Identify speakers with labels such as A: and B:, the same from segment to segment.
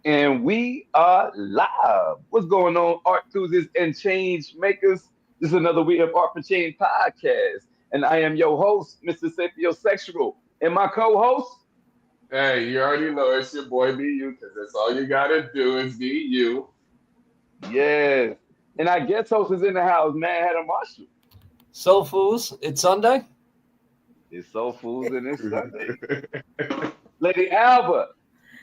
A: And we are live. What's going on, art enthusiasts and change makers? This is another We Have Art for Change podcast. And I am your host, Mr. Sapiosexual. And my co-host,
B: Hey, you already know it's your boy Be You, because that's all you gotta do is be you.
A: yes. And our guest host is in the house, Mad Hatter Marshall.
C: So fools, it's Sunday.
A: It's Soul Foods and it's Sunday. Lady Albert.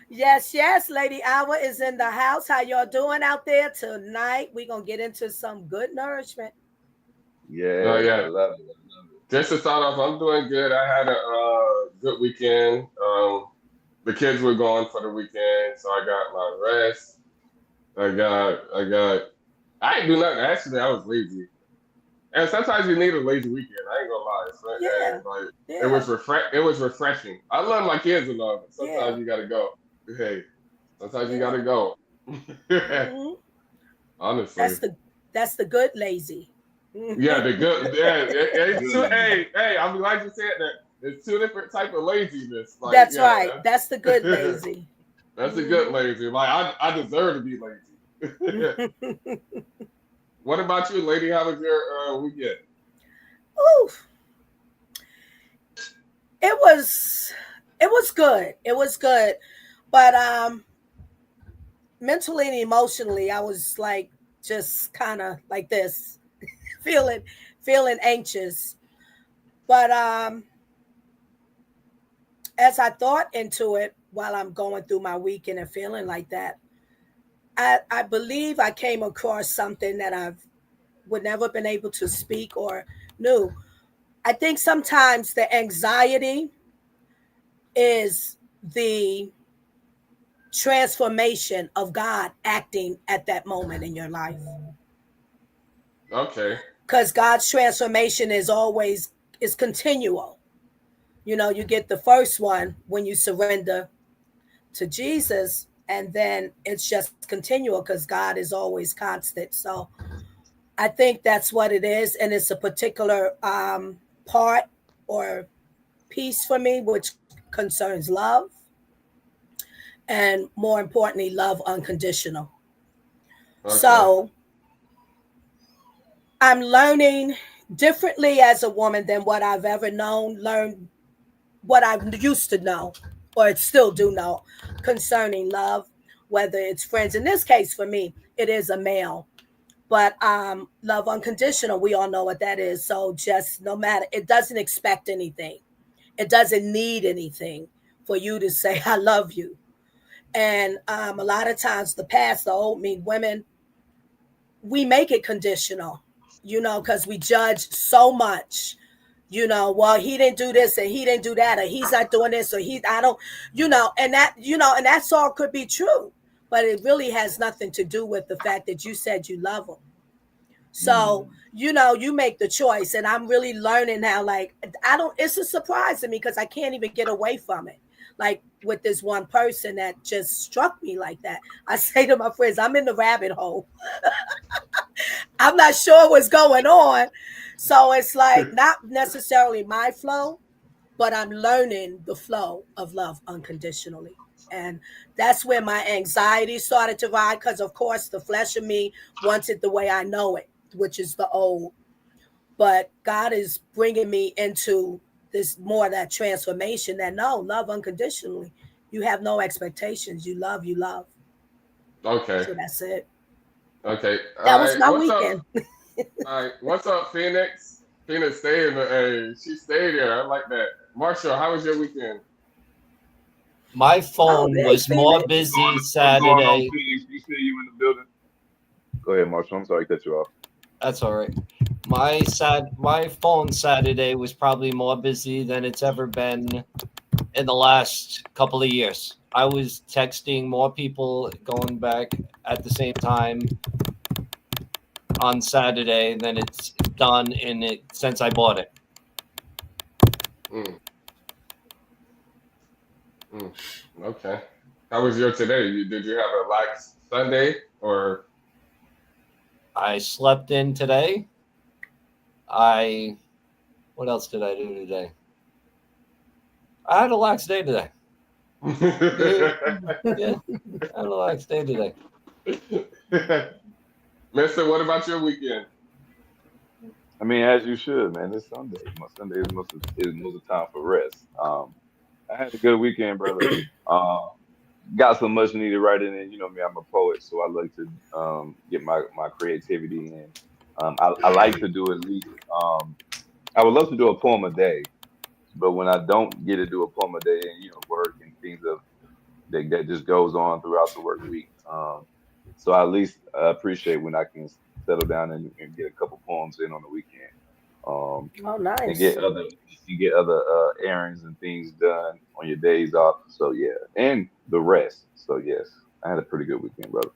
D: Yes, yes, Lady Hour is in the house. How y'all doing out there tonight? We're gonna get into some good nourishment.
B: Oh
A: Yes, I
B: yeah.
A: love it. I love
B: Just to start off, I'm doing good. I had a good weekend. The kids were gone for the weekend, so I got my rest. I didn't do nothing. Actually, I was lazy. And sometimes you need a lazy weekend. I ain't gonna lie. So,
D: Yeah,
B: like
D: yeah,
B: it was refreshing. I love my kids and all, but
D: yeah,
B: sometimes you gotta go. Hey, sometimes you
D: yeah.
B: gotta go.
D: hmm
B: Honestly.
D: That's the good lazy.
B: Yeah, the good. Yeah,
A: it.
B: it's
A: Good
B: two.
A: lady.
B: Hey, I'm glad you said that. It's two different type of laziness. Like,
D: That's
B: yeah,
D: right. That's the good lazy.
B: that's a good
D: hmm
B: lazy. Like, I deserve to be lazy. What about you, lady? How was your weekend?
D: Ooh, it was it was good. It was good, but mentally and emotionally, I was like just kind of like this, feeling feeling anxious. But as I thought into it while I'm going through my weekend and feeling like that, I believe I came across something that I've would never been able to speak or knew. I think sometimes the anxiety is the transformation of God acting at that moment in your life.
B: Okay.
D: Because God's transformation is continual. You know, you get the first one when you surrender to Jesus, and then it's just continual because God is always constant. So I think that's what it is, and it's a particular part or piece for me, which concerns love, and more importantly, love unconditional.
B: Okay.
D: So I'm learning differently as a woman than what I've ever known, learned what I used to know or still do know concerning love, whether it's friends. In this case, for me, it is a male. But love unconditional, we all know what that is. So just no matter, it doesn't expect anything. It doesn't need anything for you to say I love you. And a lot of times, the past, the old me, women, we make it conditional, because we judge so much. Well, he didn't do this and he didn't do that, or he's not doing this, or I don't, and that's all could be true, but it really has nothing to do with the fact that you said you love him. So,
A: Mm.
D: you make the choice. And I'm really learning how, like, I don't, it's a surprise to me because I can't even get away from it. Like with this one person that just struck me like that. I say to my friends, I'm in the rabbit hole. I'm not sure what's going on. So it's like not necessarily my flow, but I'm learning the flow of love unconditionally. And that's where my anxiety started to ride because, of course, the flesh of me wants it the way I know it, which is the old. But God is bringing me into this more of that transformation that no, love unconditionally. You have no expectations. You love, you love.
B: Okay.
D: So that's it.
B: Okay. All
D: That was
B: right.
D: my
B: What's up?
D: weekend.
B: All right. What's up, Phoenix? Phoenix stayed in the. Hey, she stayed there. I like that. Marshall, how was your weekend?
C: My
D: Oh,
C: phone
D: hey,
C: was more
D: Phoenix.
C: busy
A: What's going on,
C: Saturday.
A: Phoenix? We see you in the building. Go ahead, Marshall. I'm sorry to cut you off.
C: That's all right. My phone Saturday was probably more busy than it's ever been in the last couple of years. I was texting more people going back at the same time on Saturday than it's done in it since I bought it.
B: Mm, mm. Okay. How was your today? Did you have a lax Sunday or?
C: I slept in today. I What else did I do today? I had a lax day today. Yeah, I had a relaxed day today.
B: Mister, what about your weekend?
A: I mean, as you should, man. It's Sunday. My Sunday is most of the time for rest. I had a good weekend, brother. Uh, got some much needed writing in. You know me, I'm a poet, so I like to get my creativity in. I like to do at least. I would love to do a poem a day, but when I don't get to do a poem a day, and work and things of that just goes on throughout the work week. So I at least appreciate when I can settle down and get a couple poems in on the weekend.
D: Oh,
A: And
D: nice.
A: get other errands and things done on your days off. So yeah, and the rest. So yes, I had a pretty good weekend, brother.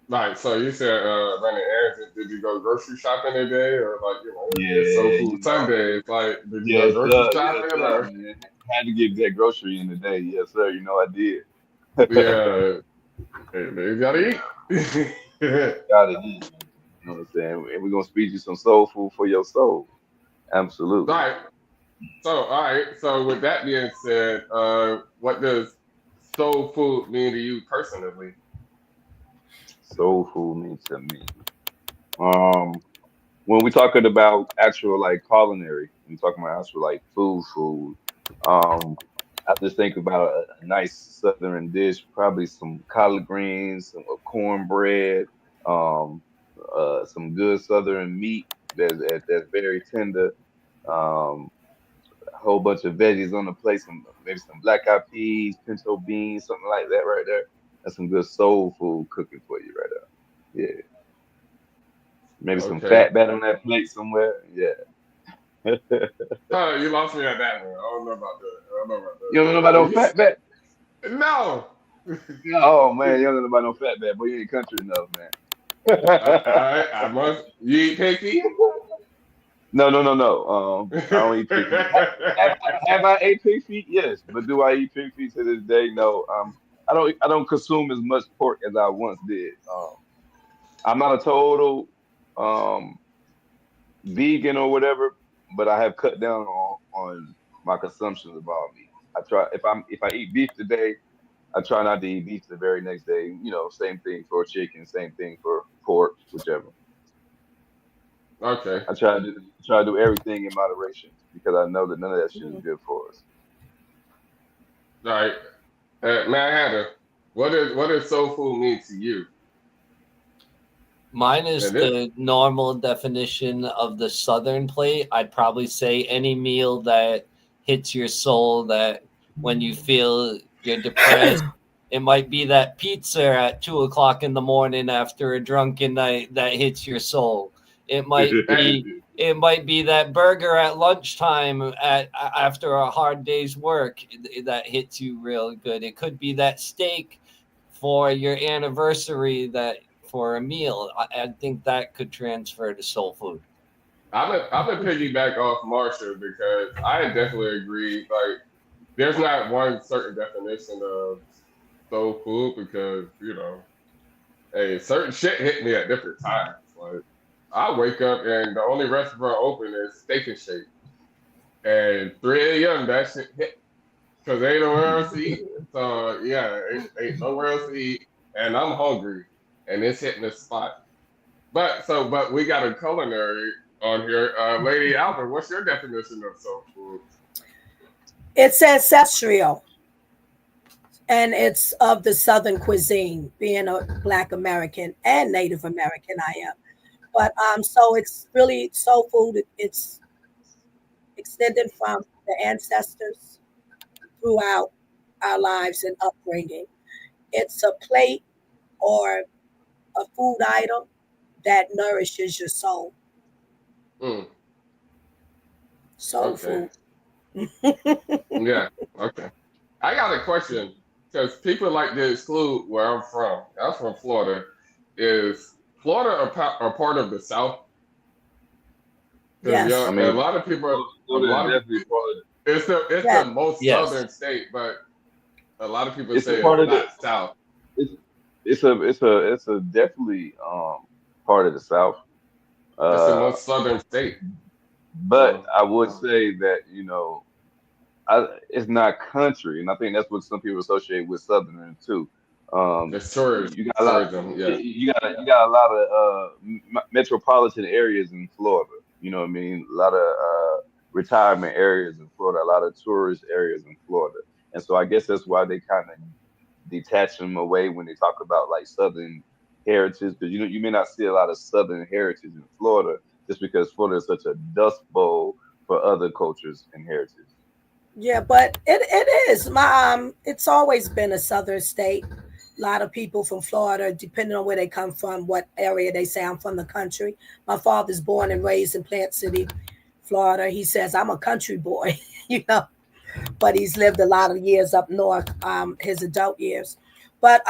B: Right. So you said running errands. Did you go grocery shopping today, or like it's Soul
A: Yeah,
B: Food Sunday? It's like, did you go
A: yes,
B: grocery
A: sir, yes,
B: shopping
A: sir,
B: or?
A: man. Had to get that grocery in today. Yes, sir. I did.
B: Yeah, you gotta eat.
A: Gotta eat, man. You know what I'm saying? And we're gonna feed you some soul food for your soul. Absolutely.
B: Right. So, all right. So, with that being said, what does soul food mean to you personally?
A: Soul food means to me. Um, when we talking about actual like culinary, when we talking about actual like food, um, I just think about a nice southern dish, probably some collard greens, some cornbread, um, some good southern meat that's very tender, um, a whole bunch of veggies on the plate, some maybe some black eyed peas, pinto beans, something like that right there. That's some good soul food cooking for you right there. Yeah, maybe some
B: Okay.
A: fat bat on that plate somewhere. Yeah.
B: You lost me at that one. I don't know about that. I don't know about
A: You don't know about no fat bat?
B: No.
A: Oh man, you don't know about no fat bat, boy. You ain't country enough, man.
B: I must. You eat pig feet?
A: No, no, no, no. I don't eat pig feet. Have I ate pig feet? Yes, but do I eat pig feet to this day? No. I don't consume as much pork as I once did. I'm not a total um vegan or whatever, but I have cut down on my consumptions of all meat. I try if I eat beef today, I try not to eat beef the very next day. Same thing for chicken, same thing for pork, whichever.
B: Okay.
A: I try to do everything in moderation because I know that none of that shit is good for us.
B: All right. Mad Hatter, what does soul food mean to you?
C: Mine is
B: And this,
C: the normal definition of the Southern plate. I'd probably say any meal that hits your soul, that when you feel you're depressed, it might be that pizza at 2 o'clock in the morning after a drunken night that hits your soul. It might be that burger at lunchtime after a hard day's work that hits you real good. It could be that steak for your anniversary that for a meal. I think that could transfer to soul food.
B: I'm a piggyback off Marshall because I definitely agree. Like, there's not one certain definition of soul food because hey, certain shit hit me at different times. Like, I wake up and the only restaurant open is Steak and Shake, and 3 a.m. that shit hit because ain't nowhere else to eat. So yeah, ain't nowhere else to eat, and I'm hungry, and it's hitting the spot. But we got a culinary on here, Lady Albert. What's your definition of soul food?
D: It's ancestral and it's of the Southern cuisine, being a Black American and Native American, I am. But so it's really soul food. It's extended from the ancestors throughout our lives and upbringing. It's a plate or a food item that nourishes your soul.
B: Mm,
D: Soul
B: okay,
D: food.
B: yeah, okay. I got a question because people like to exclude where I'm from. I'm from Florida. Is Florida a part of the South? Because
A: I
D: Yes.
B: a
A: mean,
B: lot of people, a
A: Florida is
B: lot of
A: definitely part of
B: it's the
D: Yes.
B: most
C: Yes.
B: southern state, but a lot of people
A: it's a
B: say
A: part
B: it's
A: of the
B: not South.
A: it's it's a definitely part of the South.
B: It's the
A: Uh,
B: most southern state.
A: but
B: So
A: I would say that it's not country, and I think that's what some people associate with Southern too.
B: It's tourism.
A: You got a lot.
B: Tourism. Yeah.
A: You got a lot of metropolitan areas in Florida. You know what I mean? A lot of retirement areas in Florida. A lot of tourist areas in Florida, and so I guess that's why they kind of detach them away when they talk about like Southern heritage, because you may not see a lot of Southern heritage in Florida just because Florida is such a dust bowl for other cultures and heritage.
D: Yeah, but it is my it's always been a southern state. A lot of people from Florida, depending on where they come from, what area they say. I'm from the country. My father's born and raised in Plant City, Florida. He says I'm a country boy, you know, but he's lived a lot of years up north, his adult years. But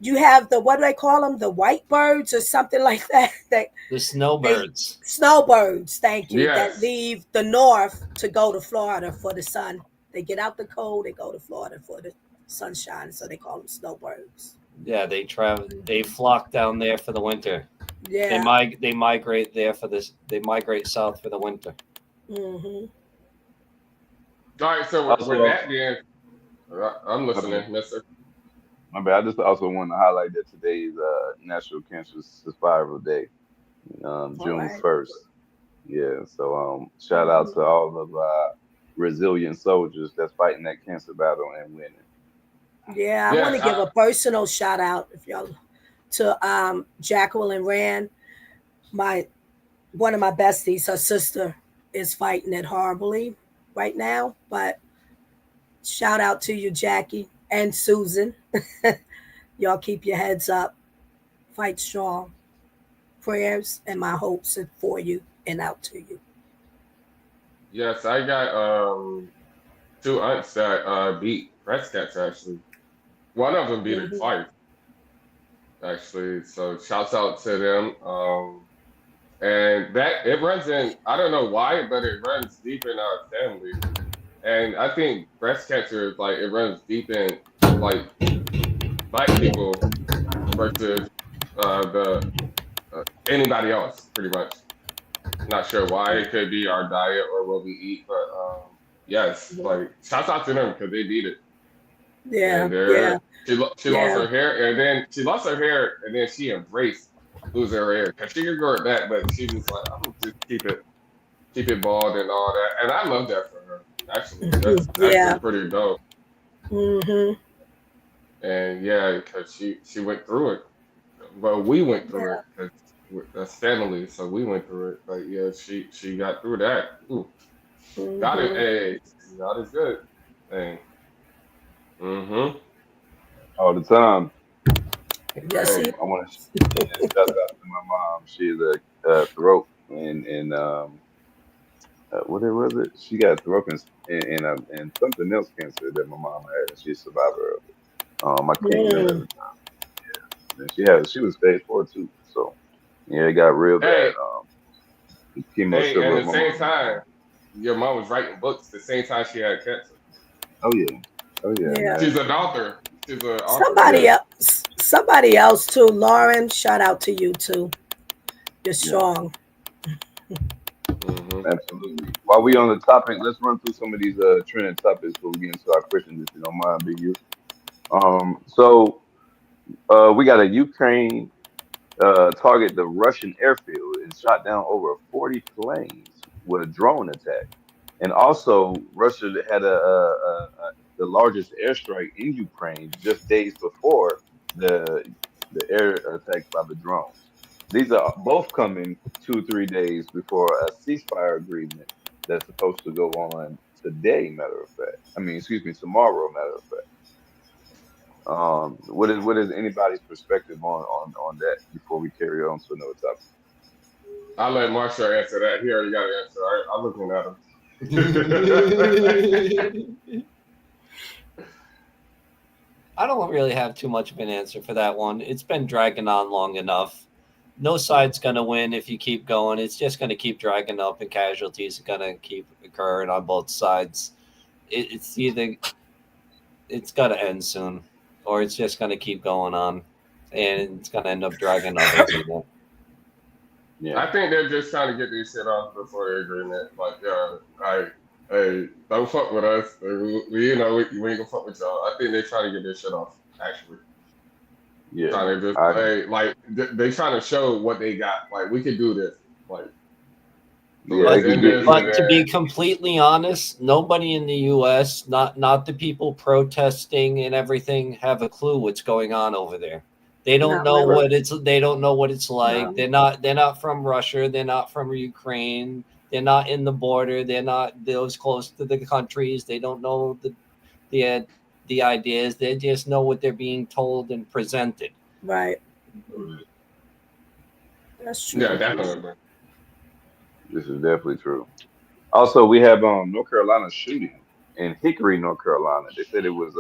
D: you have the, what do they call them? The white birds or something like that.
C: The
D: They
C: snowbirds.
D: snowbirds, thank you, that
B: Yes.
D: leave the north to go to Florida for the sun. They get out the cold, they go to Florida for the sunshine, so they call them snowbirds.
C: Yeah, they travel. They flock down there for the winter.
D: Yeah.
C: They migrate there for this. They migrate south for the winter.
D: Hmm.
B: All right. So with
A: Also,
B: that, then I'm
A: my bad.
B: listening, Mister.
A: My bad. I just also want to highlight that today is National Cancer Survival Day,
D: All
A: June
D: right.
A: 1st. Yeah. So shout out
D: Mhm.
A: to all of our resilient soldiers that's fighting that cancer battle and winning.
D: Yeah, I want
B: Yes.
D: to give a personal shout out, if y'all, to Jacqueline Rand, my one of my besties. Her sister is fighting it horribly right now, but shout out to you, Jackie and Susan. Y'all keep your heads up, fight strong. Prayers and my hopes are for you and out to you.
B: Yes. I got two aunts that beat breast cancer actually. One of them beat it
D: Hmm.
B: twice actually. So shouts out to them. And that it runs in. I don't know why, but it runs deep in our family. And I think breast cancer is like it runs deep in like black people versus the anybody else, pretty much. Not sure why. It could be our diet or what we eat, but yes, like shouts out to them because they beat it.
D: Yeah,
B: And
D: yeah,
B: she lost
D: yeah,
B: her hair, and then she lost her hair, and then she embraced losing her hair because she could grow it back, but she was like, I'm gonna just keep it bald and all that, and I love that for her. Actually, that's actually
D: yeah.
B: pretty dope.
D: Hmm.
B: And yeah, because she went through it. Well, we went through
D: Yeah.
B: it because that's family, so we went through it. But yeah, she got through that. Ooh, got it.
D: Hmm.
B: Hey, God is good. Hey, mm-hmm.
A: All the time.
D: Yes,
B: Hey,
D: he.
A: I want to shout out to my mom. She's a throat and what it was it? She got throat and something else cancer that my mom had, and she's a survivor of it. I can't remember
D: Mm.
A: everything. And she was stage 4 too. So yeah, it got real bad.
B: hey,
A: Chemo
B: hey,
A: shook
B: and
A: up
B: at the
A: my
B: same
A: mom.
B: time, your mom was writing books the same time she had cancer.
A: Oh yeah, oh yeah,
D: Yeah.
B: She's
A: man.
B: an author. She's an author.
A: Yeah,
D: Somebody else too. Lauren, shout out to you too. You're
A: yeah,
D: strong.
B: Mm-hmm.
A: absolutely. While we on the topic, let's run through some of these trending topics before we get into our questions, if you don't mind, Big U. So we got a Ukraine target the Russian airfield and shot down over 40 planes with a drone attack. And also, Russia had the largest airstrike in Ukraine just days before the the air attack by the drones. These are both coming 2 3 days before a ceasefire agreement that's supposed to go on today. Matter of fact, I mean, excuse me, tomorrow. Matter of fact. What is anybody's perspective on that before we carry on to another topic?
B: I'll let Marshall answer that. He already got an answer. I'm looking at him.
C: I don't really have too much of an answer for that one. It's been dragging on long enough. No side's going to win if you keep going. It's just going to keep dragging up, and casualties are going to keep occurring on both sides. It's either it's going to end soon, or it's just going to keep going on, and it's going to end up dragging others again.
A: Yeah,
B: I think they're just trying to get this shit off before the agreement. Like, I hey, don't fuck with us. We you know, we ain't gonna fuck with y'all. I think they're trying to get this shit off, actually.
A: Yeah,
B: Trying to just
A: I
B: play, like, they trying to show what they got. Like, we can do this. Like, so
A: yeah,
B: let's
A: they can
B: end
A: get
B: this,
C: But
B: and
C: to be
B: then,
C: completely honest, nobody in the U.S., not the people protesting and everything, have a clue what's going on over there. They don't
D: Not
C: know
D: really.
C: what it's. They don't know what it's like.
D: No.
C: They're not from Russia. They're not from Ukraine. They're not in the border. They're not those close to the countries. They don't know the the ideas. They just know what they're being told and presented.
D: Right. That's true.
B: yeah, definitely.
A: this is definitely true. Also, we have North Carolina shooting in Hickory, North Carolina. They said it was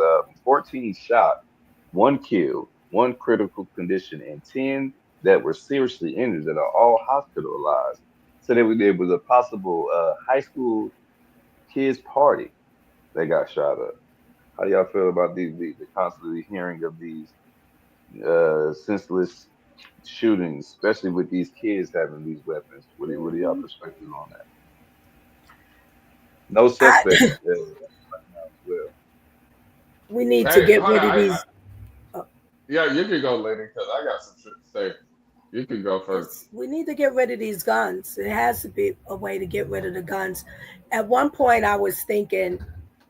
A: 14 shot, one killed, one critical condition, and 10 that were seriously injured that are all hospitalized. So there was a possible high school kids party that got shot up. How do y'all feel about the constantly hearing of these senseless shootings, especially with these kids having these weapons? What are y'all perspective on that? No
D: I,
A: suspects right now as well.
D: we need to
B: Hey,
D: get
B: hold
D: rid of
B: on.
D: these.
B: Yeah, you can go, lady, because I got some shit to say. You can go first.
D: We need to get rid of these guns. It has to be a way to get rid of the guns. At one point, I was thinking,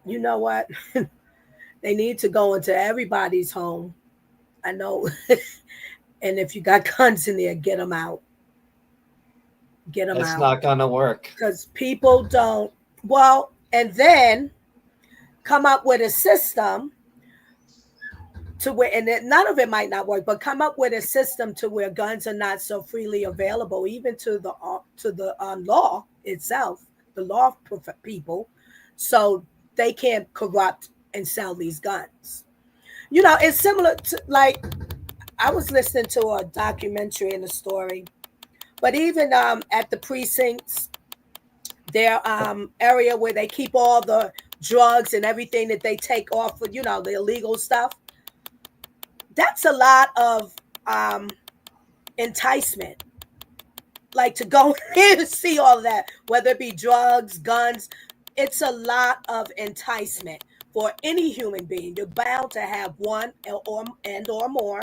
D: you know what? They need to go into everybody's home. I know. And if you got guns in there, get them out. Get them
C: That's
D: out.
C: not gonna work.
D: Because people don't. Well, and then come up with a system to where, and none of it might not work, but come up with a system to where guns are not so freely available, even to the law itself, the law people, so they can't corrupt and sell these guns. You know, it's similar to, like, I was listening to a documentary and a story, but even at the precincts, their area where they keep all the drugs and everything that they take off of, you know, the illegal stuff. That's a lot of enticement. Like to go and see all of that, whether it be drugs, guns, it's a lot of enticement for any human being. You're bound to have one or more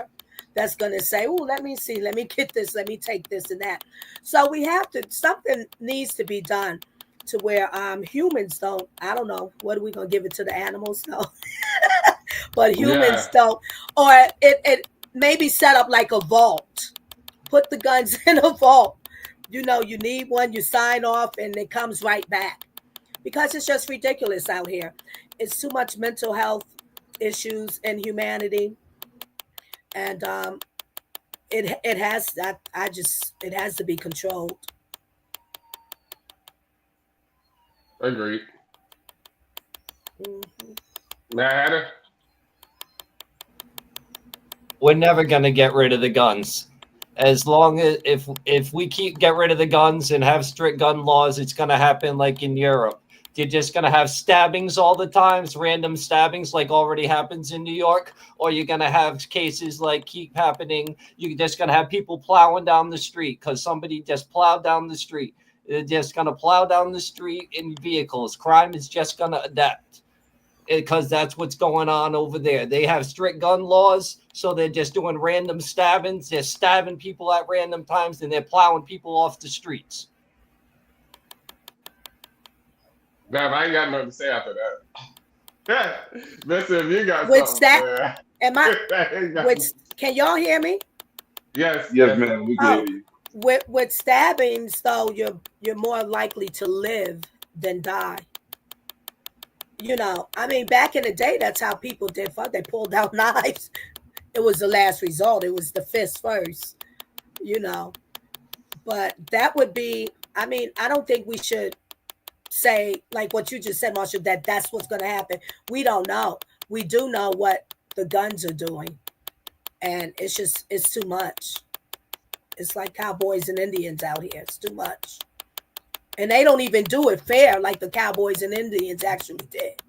D: that's going to say, oh, let me see, let me get this, let me take this and that. So we have to, something needs to be done to where humans don't, I don't know, what are we going to give it to the animals? No. But humans don't, or it maybe set up like a vault. Put the guns in a vault. You know, you need one, you sign off, and it comes right back. Because it's just ridiculous out here. It's too much mental health issues in humanity. And it has that. It has to be controlled.
B: Agreed.
D: Mm-hmm.
B: Matter.
C: We're never gonna get rid of the guns. As long as if we get rid of the guns and have strict gun laws, it's gonna happen like in Europe. You're just gonna have stabbings all the times, random stabbings like already happens in New York, or you're gonna have cases like keep happening. You're just gonna have people plowing down the street because somebody just plowed down the street. They're just gonna plow down the street in vehicles. Crime is just gonna adapt because that's what's going on over there. They have strict gun laws, so they're just doing random stabbings. They're stabbing people at random times, and they're plowing people off the streets.
B: Damn, I ain't got nothing to say after that. Listen, you got
D: With
B: something.
D: that, am I? Can y'all hear me?
B: Yes.
A: Yes, ma'am. We can hear you.
D: With stabbings, though, you're more likely to live than die. You know, I mean, back in the day, that's how people did fuck. They pulled out knives. It was the last result. It was the fist first, you know. But that would be, I mean, I don't think we should say, like what you just said, Marshall, that that's what's going to happen. We don't know. We do know what the guns are doing. And it's too much. It's like cowboys and Indians out here. It's too much. And they don't even do it fair like the cowboys and Indians actually did.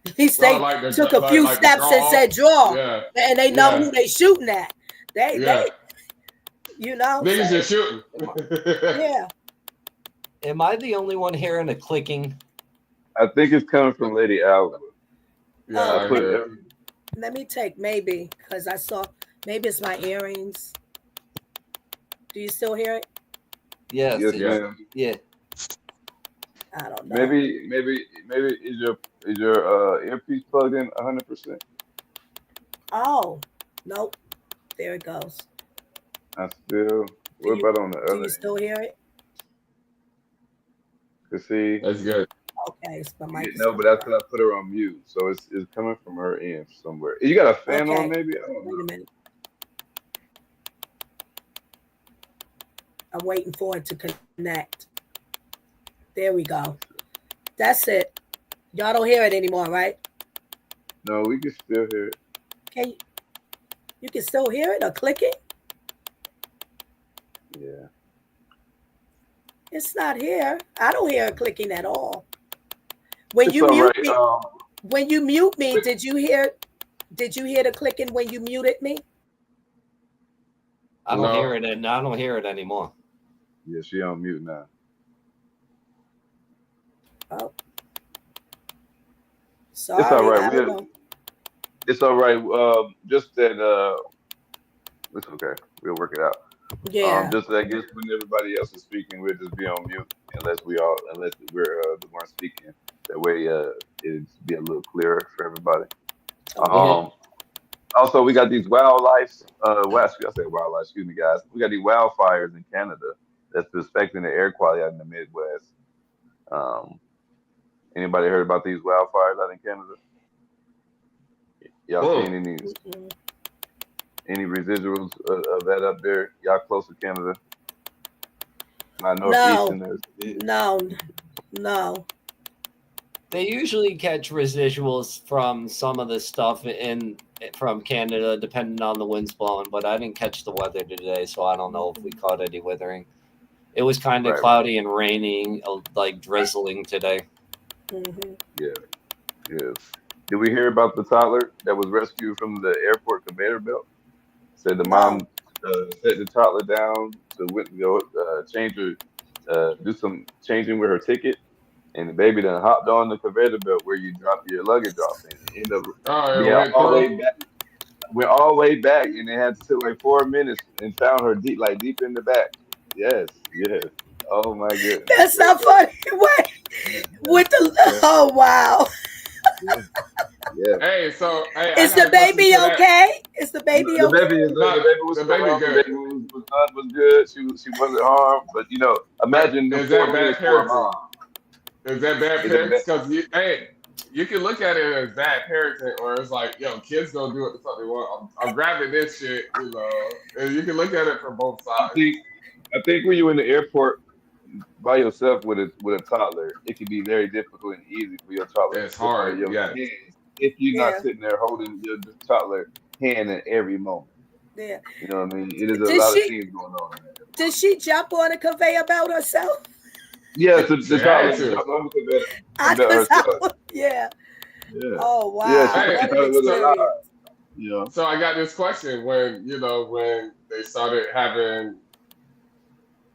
D: At least they took a few steps and said draw. Yeah. And they know who they shooting at. They you know.
B: Niggas just shooting.
D: Yeah.
C: Am I the only one hearing a clicking?
A: I think it's coming from Lady Alva.
B: Yeah,
D: Oh,
B: I
A: put
B: hear it.
D: Let me take maybe because I saw maybe it's my earrings. Do you still hear it?
C: Yes.
A: Yes,
B: Yeah.
A: ma'am.
C: Yeah.
D: I don't know.
A: Maybe is your earpiece plugged in 100%?
D: Oh, nope. There it goes.
A: I still. What about on the
D: Do
A: other
D: you still hear it?
A: end? See,
B: That's good.
D: Okay, so my mic is
A: no, but that's because I put her on mute, so it's coming from her end somewhere. You got a fan on,
D: Okay.
A: maybe? I don't
D: Wait
A: know.
D: a minute. I'm waiting for it to connect. There we go. That's it. Y'all don't hear it anymore, right?
A: No, we can still hear it.
D: Okay. You can still hear it or clicking?
A: Yeah.
D: It's not here. I don't hear it clicking at all. When
A: It's
D: you
A: all
D: mute
A: right.
D: me, when you mute me, did you hear the clicking when you muted me?
C: I don't
B: No.
C: hear it, and I don't hear it anymore.
A: Yeah, she on mute now.
D: Oh. Sorry,
A: It's all right.
D: I don't know.
A: It's all right. Just that. It's okay. We'll work it out.
D: Yeah.
A: Just I guess when everybody else is speaking, we'll just be on mute unless we're the one speaking. That way, it'd be a little clearer for everybody.
D: Okay.
A: Also, we got these wildlife. I say wildlife. Excuse me, guys. We got these wildfires in Canada that's affecting the air quality out in the Midwest. Anybody heard about these wildfires out in Canada? Y'all
B: Whoa.
A: seen
D: Mm-mm.
A: any residuals of that up there? Y'all close to Canada? My
D: No,
A: northeastern
D: no.
C: They usually catch residuals from some of the stuff from Canada, depending on the winds blowing. But I didn't catch the weather today, so I don't know if we caught any withering. It was kind of
A: Right.
C: cloudy and raining, like drizzling today.
D: Mm-hmm.
A: Yes. Did we hear about the toddler that was rescued from the airport conveyor belt? Said the mom set the toddler down to change her, do some changing with her ticket, and the baby then hopped on the conveyor belt where you drop your luggage off, and it ended up
B: Oh, it
A: being
B: went
A: all the way
B: through.
A: back. Went all the way back, and they had to sit like 4 minutes and found her deep in the back. Yes. Oh my goodness.
D: That's not funny. Wait, with the oh wow.
A: Yeah.
B: Hey, so hey,
D: Is
B: I got
D: the
B: a question
D: baby
B: for that.
D: okay? Is the baby
A: The
D: okay?
A: baby is
B: No,
A: the baby was
B: the baby
A: around,
B: good.
A: the baby was good. She wasn't harmed, but imagine the
B: Is
A: 4
B: that bad
A: minutes for a
B: parenting?
A: mom.
B: Is that bad
A: Is it
B: parenting? Because you can look at it as bad parenting, or it's like, yo, kids don't do what the fuck they want. I'm grabbing this shit, and you can look at it from both
A: I
B: sides.
A: think when you're in the airport by yourself with a toddler, it can be very difficult and easy for your toddler
B: It's
A: to slip out of
B: hard,
A: your
B: yeah.
A: hands if you're not
D: Yeah.
A: sitting there holding your toddler hand at every moment.
D: Yeah.
A: You know what I mean? It is a
D: Did
A: lot of
D: she-
A: things going on in there.
D: Did she jump on a conveyor belt herself?
A: Yes, the
B: She
A: toddler
B: had to.
A: jumped on the conveyor
D: I
A: belt
D: just
A: herself.
D: yeah.
A: Yeah.
D: Oh wow.
A: Yeah,
B: Hey,
D: what
A: thought
D: an
A: it was
D: experience.
A: alive. Yeah.
B: So I got this question when they started having,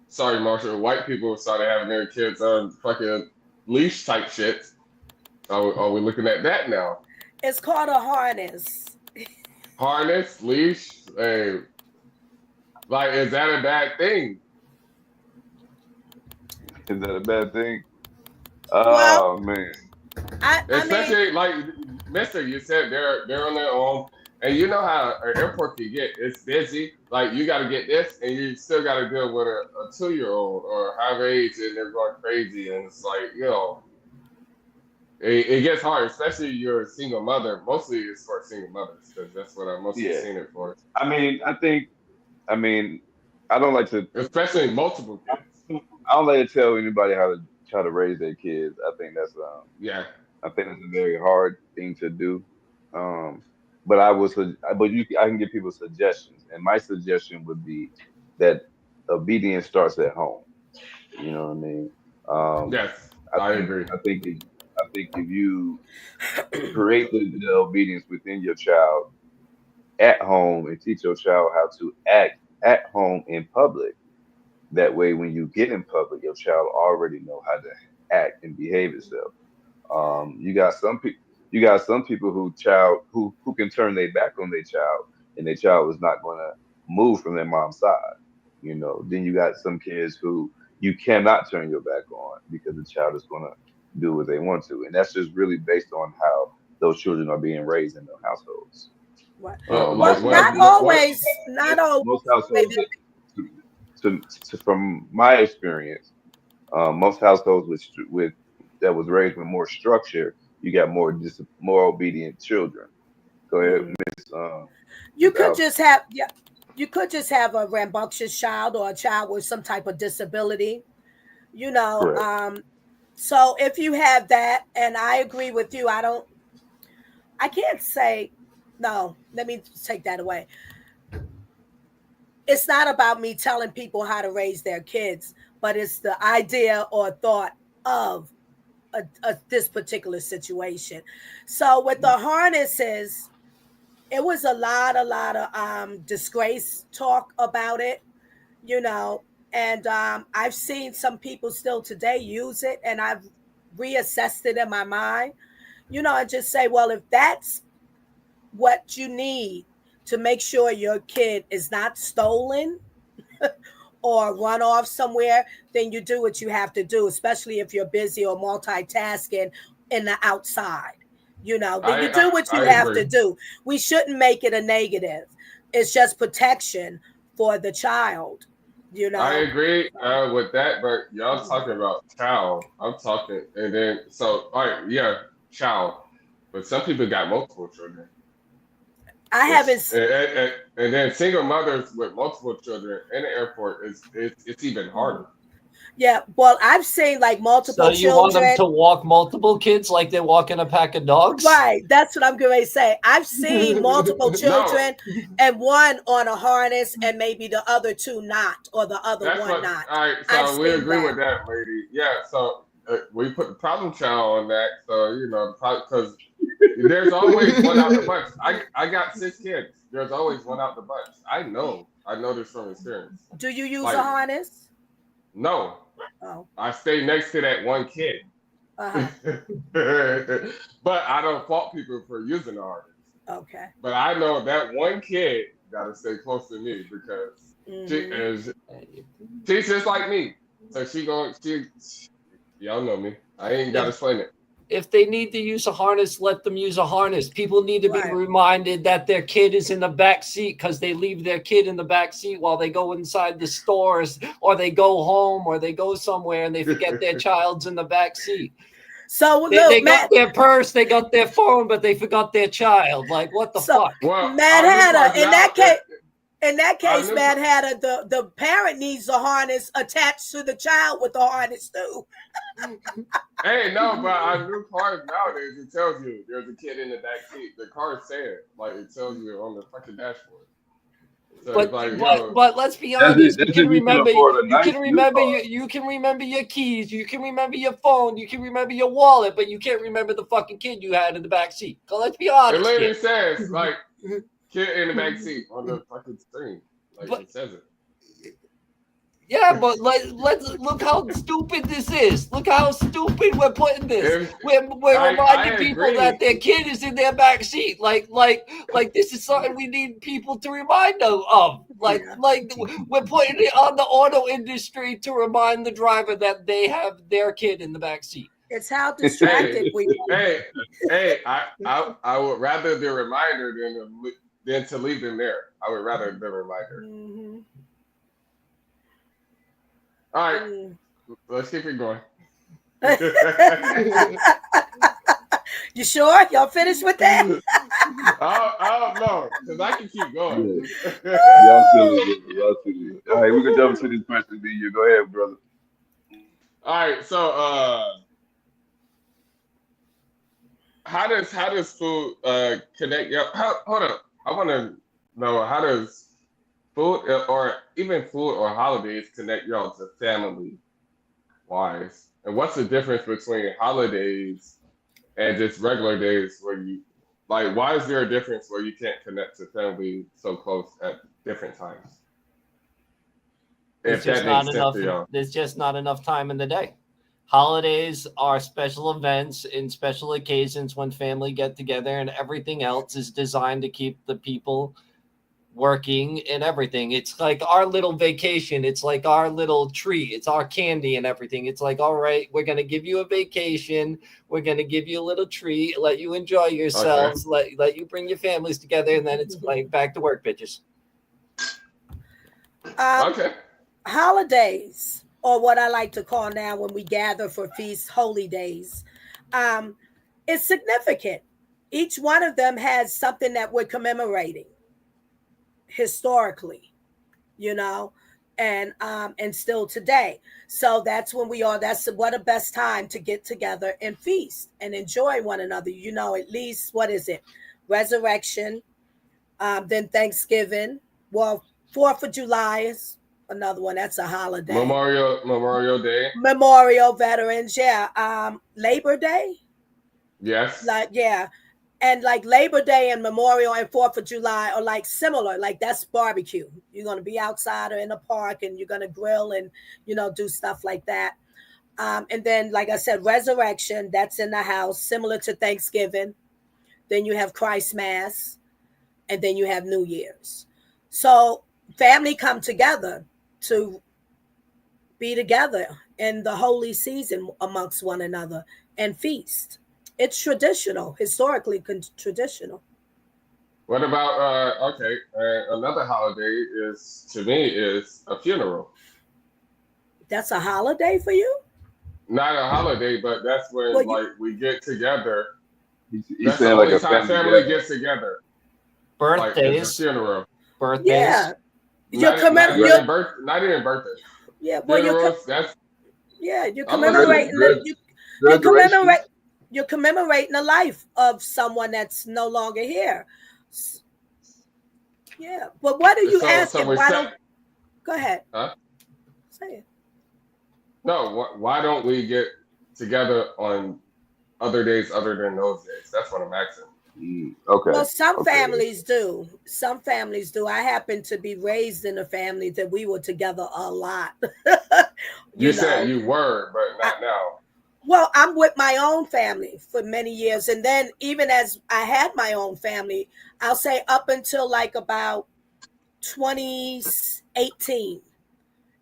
B: sorry, Marshall, white people started having their kids on fucking leash type shit. Are we looking at that now?
D: It's called a harness.
B: Harness, leash, hey, like, is that a bad thing?
A: Is that a bad thing?
D: Well,
A: Oh man.
D: I mean,
B: Especially like Mister, you said they're on their own, and you know how an airport can get. It's busy. Like you got to get this, and you still got to deal with a 2-year-old or however age, and they're going crazy, and it's like it gets hard, especially if you're a single mother. Mostly it's for single mothers because that's what I mostly
A: Yeah.
B: seen it for.
A: I don't like to
B: Especially multiple kids.
A: I don't like to tell anybody how to try to raise their kids. I think that's
B: Yeah.
A: a very hard thing to do. But I can give people suggestions, and my suggestion would be that obedience starts at home. You know what I mean?
B: Yes, I agree.
A: I think if you create the obedience within your child at home and teach your child how to act at home in public, That way, when you get in public, your child already know how to act and behave itself. You got some people. You got some people who can turn their back on their child, and their child is not going to move from their mom's side. You know. Then you got some kids who you cannot turn your back on because the child is going to do what they want to, and that's just really based on how those children are being raised in their households.
D: What?
B: Like
D: Well,
A: Most
B: what?
D: not
A: households,
B: What?
D: always. Not always.
A: most households,
D: Maybe.
A: from my experience, most households with that was raised with more structure, you got more obedient children. Go ahead,
D: Mhm.
A: Miss
D: You
A: Miss
D: could
A: Alice.
D: just have, yeah, you could just have a rambunctious child or a child with some type of disability, you know.
A: Correct.
D: So if you have that, and I agree with you, I can't say, no, let me take that away. It's not about me telling people how to raise their kids, but it's the idea or thought of this particular situation. So with the harnesses, it was a lot of disgrace talk about it, you know, and I've seen some people still today use it, and I've reassessed it in my mind, you know, and just say, well, if that's what you need to make sure your kid is not stolen or run off somewhere, then you do what you have to do, especially if you're busy or multitasking in the outside. You know, then
B: I
D: you do what
B: I,
D: you
B: I
D: have
B: agree.
D: to do. We shouldn't make it a negative. It's just protection for the child, you
B: I
D: know.
B: agree with that, but y'all talking about child. I'm talking, and then so all right, yeah, child. But some people got multiple children.
D: I haven't.
B: It's and then single mothers with multiple children in the airport it's even harder.
D: Yeah, well, I've seen like
C: So
D: multiple
C: you want them
D: children.
C: to walk multiple kids like they're walking a pack of dogs?
D: Right, that's what I'm going to say. I've seen multiple
B: No,
D: children and one on a harness and maybe the other two not, or the other
B: that's
D: one
B: what.
D: not.
B: All right,
D: I've
B: so we
D: seen
B: agree
D: that.
B: with that, lady. Yeah, so we put the problem child on that. So you know, because there's always one out the bunch. I got 6 kids. There's always one out the bunch. I know this from experience.
D: Do you use a
B: Like
D: harness?
B: no,
D: Oh,
B: I stay next to that one kid.
D: uh-huh.
B: But I don't fault people for using the harness.
D: Okay.
B: But I know that one kid got to stay close to me because she
D: Mm-hmm.
B: is she's just like me. So she y'all know me. I ain't got to
C: If
B: explain it.
C: if they need to use a harness, let them use a harness. People need to be
D: Right.
C: reminded that their kid is in the back seat because they leave their kid in the back seat while they go inside the stores or they go home or they go somewhere and they forget their child's in the back seat.
D: So
C: They
D: look,
C: got their purse, they got their phone, but they forgot their child. Like, what the
D: So
C: fuck?
B: Well,
D: Mad
B: our new
D: Hatter,
B: cars now,
D: in that
B: our
D: case,
B: new
D: Mad Hatter, the parent needs a harness attached to the child with the harness too.
B: hey, no, but our new cars nowadays, it tells you there's a kid in the back seat. The car say it, like it tells you on the fucking dashboard. So it's
C: But
B: like,
C: but
B: yo,
C: but let's be
A: That's
C: honest.
A: it.
C: You
A: That's
C: can
A: if you can
C: remember.
A: afford a
C: You
A: nice
C: can
A: new
C: remember.
A: car.
C: You can remember your keys. You can remember your phone. You can remember your wallet, but you can't remember the fucking kid you had in the back seat. So let's be
B: the
C: honest
B: lady
C: here.
B: says, like, kid in the back seat on the fucking screen. Like,
C: But
B: it says it.
C: yeah, but let's look how stupid this is. Look how stupid we're putting this.
B: If,
C: We're
B: I
C: reminding people that
B: agree.
C: their kid is in their back seat. Like this is something we need people to remind them of. Like we're putting it on the auto industry to remind the driver that they have their kid in the back seat.
D: It's how
B: Hey,
D: distracted we are.
B: hey, I would rather the reminder than to leave them there. I would rather the reminder.
D: Mm-hmm.
B: All right,
D: Mm.
B: let's keep it going.
D: You sure? Y'all finished with that?
B: I don't know, because I can keep going.
A: Yeah. Y'all silly. Y'all silly. All right, we can jump to this question. Then you go ahead, brother.
B: All right, so how does food connect? Hold up. I want to know how does food or even food or holidays connect y'all to family wise, and what's the difference between holidays and just regular days where you like? Why is there a difference where you can't connect to family so close at different times? If that makes sense to y'all.
C: There's just not enough time in the day. Holidays are special events in special occasions when family get together, and everything else is designed to keep the people working and everything. It's like our little vacation. It's like our little treat. It's our candy and everything. It's like, all right, we're going to give you a vacation. We're going to give you a little treat, let you enjoy yourselves, let you bring your families together, and then it's like back to work, bitches.
B: Okay.
D: Holidays, or what I like to call now when we gather for feasts, holy days, is significant. Each one of them has something that we're commemorating historically, and still today. So that's when that's what a best time to get together and feast and enjoy one another. At least, what is it? Resurrection, then Thanksgiving. Well, 4th of July is another one. That's a holiday.
B: Memorial Day.
D: Memorial Veterans, yeah. Labor Day.
B: Yes.
D: And like Labor Day and Memorial and 4th of July are like similar. Like that's barbecue. You're going to be outside or in a park and you're going to grill and, do stuff like that. And then, like I said, Resurrection, that's in the house, similar to Thanksgiving. Then you have Christ Mass, and then you have New Year's. So family come together to be together in the holy season amongst one another and feast. It's traditional, historically traditional.
B: What about another holiday to me is a funeral.
D: That's a holiday for you?
B: Not a holiday, but that's when we get together.
A: He's saying like a
B: family gets together.
C: Birthdays.
B: Like funeral.
C: Birthdays.
D: Yeah.
B: Not even birthdays.
D: Yeah, well, you're commemorating you're commemorating the life of someone that's no longer here. Yeah, but what are you asking? Go ahead.
B: Huh?
D: Say it.
B: No, why don't we get together on other days other than those days? That's what I'm asking.
A: Okay.
D: Well, some families do. Some families do. I happen to be raised in a family that we were together a lot.
B: you said you were, but not now.
D: Well, I'm with my own family for many years. And then even as I had my own family, I'll say up until like about 2018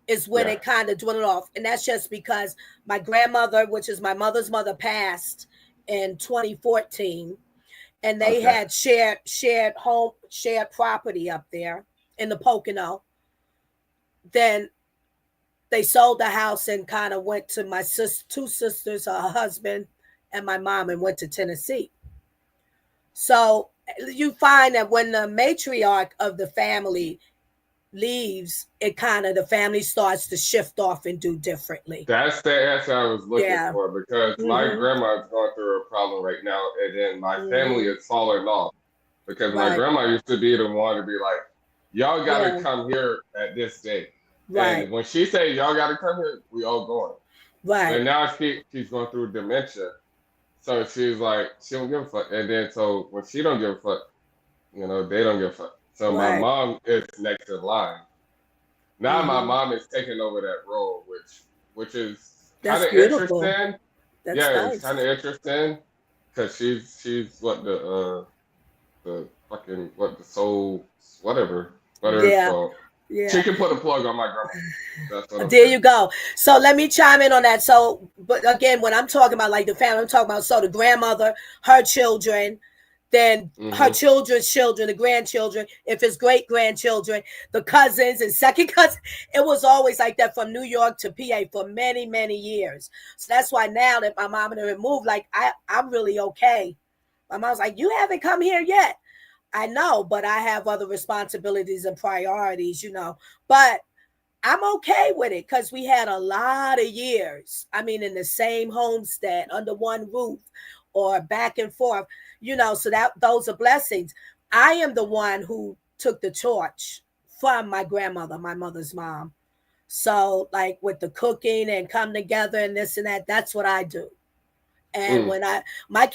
D: is when it kind of dwindled off. And that's just because my grandmother, which is my mother's mother, passed in 2014. And they had shared property up there in the Pocono. Then they sold the house and kind of went to my two sisters, her husband, and my mom, and went to Tennessee. So you find that when the matriarch of the family leaves, it kind of, the family starts to shift off and do differently.
B: That's the answer I was looking for, because my grandma is going through a problem right now, and then my family is falling off, because my grandma used to be the one to be like, y'all got to come here at this date. Right. And when she say y'all got to come here, we all going. Right. And now she's going through dementia. So she's like, she don't give a fuck. And then so when she don't give a fuck, they don't give a fuck. So my mom is next in line. Now my mom is taking over that role, which is kind of interesting.
D: That's nice.
B: It's kind of interesting, because she's what the soul, whatever it's called. Yeah. She can put a plug on my grandma.
D: There you go. So let me chime in on that. So, but again, when I'm talking about like the family, I'm talking about the grandmother, her children, then her children's children, the grandchildren, if it's great grandchildren, the cousins and second cousins. It was always like that from New York to PA for many, many years. So that's why now that my mom and her moved, like I'm really okay. My mom's like, you haven't come here yet. I know, but I have other responsibilities and priorities, but I'm okay with it, because we had a lot of years. I mean, in the same homestead, under one roof, or back and forth, so those are blessings. I am the one who took the torch from my grandmother, my mother's mom. So like with the cooking and come together and this and that, that's what I do. And when my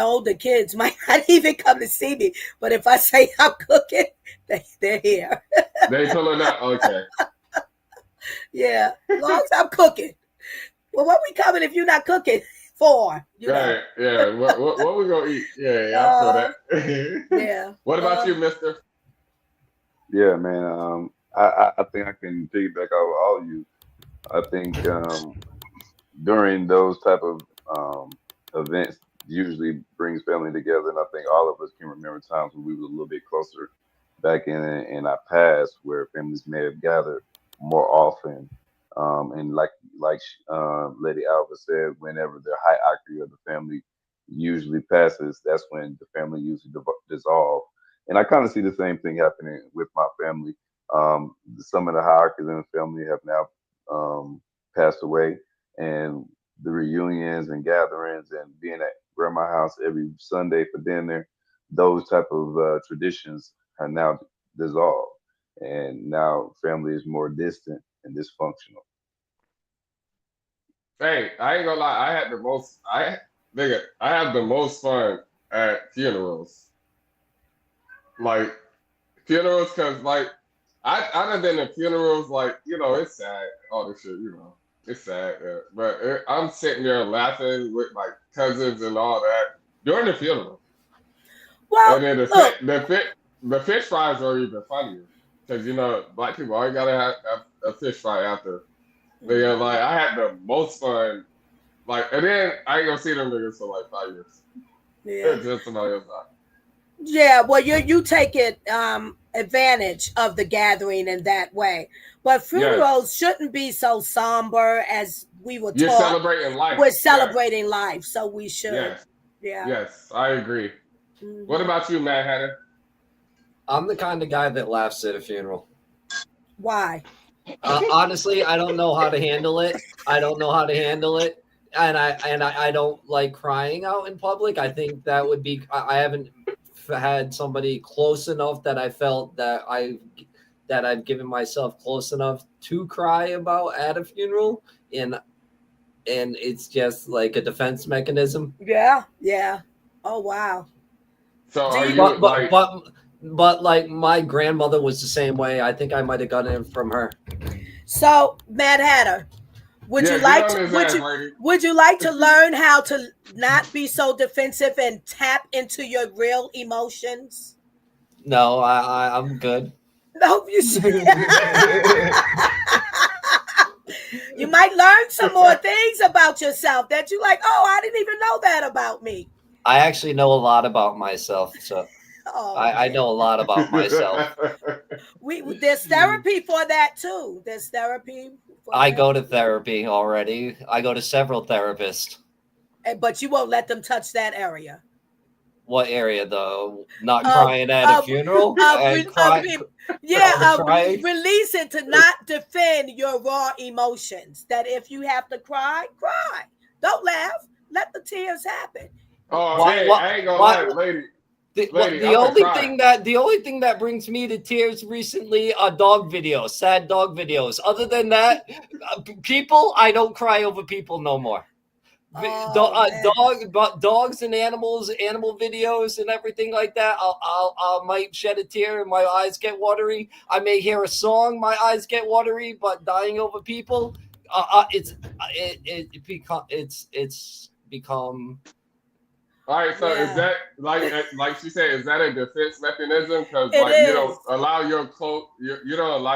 D: older kids might not even come to see me, but if I say I'm cooking, they're here.
B: They pulling up, okay.
D: Yeah, as long as I'm cooking. Well, what we coming if you're not cooking for? You know.
B: Right, yeah. What we gonna eat? Yeah, I feel
D: Uh,
B: that.
D: yeah.
B: What about you, Mister?
A: Yeah, man. I think I can piggyback off all of you. I think during those type of events usually brings family together, and I think all of us can remember times when we were a little bit closer back in our past, where families may have gathered more often. And Lady Alva said, whenever the hierarchy of the family usually passes, that's when the family usually dissolve. And I kind of see the same thing happening with my family. Some of the hierarchies in the family have now passed away, and the reunions and gatherings and being at grandma's house every Sunday for dinner, those type of traditions are now dissolved, and now family is more distant and dysfunctional.
B: Hey, I ain't gonna lie. I have the most fun at funerals. Like funerals, cause like I done been to funerals. Like it's sad. All this shit. It's sad. But I'm sitting there laughing with my cousins and all that during the funeral.
D: Well,
B: And then
D: look.
B: the fish fries are even funnier because black people always gotta have a fish fry after. Nigga, like I had the most fun. Like, and then I ain't gonna see them niggas for like 5 years.
D: Yeah.
B: Just somebody else.
D: Yeah, well, you take it advantage of the gathering in that way, but
B: Yes,
D: funerals shouldn't be so somber as we were
B: you're
D: taught.
B: celebrating life.
D: We're
B: Yeah.
D: celebrating life, so we should.
B: Yes.
D: Yeah.
B: Yes, I agree. What
D: Mhm.
B: about you, Mad Hatter?
C: I'm the kind of guy that laughs at a funeral.
D: Why?
C: Honestly, I don't know how to handle it. I don't know how to handle it, and I don't like crying out in public. I think that would be. I haven't had somebody close enough that I felt that I've given myself close enough to cry about at a funeral, and it's just like a defense mechanism.
D: Yeah, yeah. Oh wow.
B: So
D: Do
B: are
D: you?
B: you
C: But
B: like?
C: like my grandmother was the same way. I think I might have gotten it from her.
D: So, Mad Hatter, would you
B: Yeah, get
D: like
B: on
D: to?
B: his ass, lady.
D: Would you like to learn how to not be so defensive and tap into your real emotions?
C: No, I'm good.
D: No, you should. You might learn some more things about yourself that you like. Oh, I didn't even know that about me.
C: I actually know a lot about myself, so
D: Oh
C: I
D: man,
C: know a lot about myself.
D: there's therapy for that too. There's therapy for
C: I
D: that.
C: go to therapy already. I go to several therapists.
D: But you won't let them touch that area.
C: What area though? Not
D: Of
C: crying at a
D: of
C: funeral
D: of,
C: and
D: re- of
C: cry.
D: re- yeah, of
C: Crying.
D: releasing to not defend your raw emotions. That if you have to cry, cry. Don't laugh. Let the tears happen.
B: Oh,
C: Why?
B: hey,
C: What?
B: I ain't gonna
C: Why?
B: lie, lady.
C: The,
B: Lady,
C: the
B: I'm gonna
C: only
B: cry.
C: the only thing that brings me to tears recently are dog videos, sad dog videos. Other than that, people, I don't cry over people no more.
D: Oh man,
C: Dogs and animal videos and everything like that. I might shed a tear and my eyes get watery. I may hear a song, my eyes get watery. But dying over people, it's become.
B: All right, so is
D: yeah,
B: that like she said? Is that a defense mechanism? Because
D: it
B: like
D: is.
B: you don't allow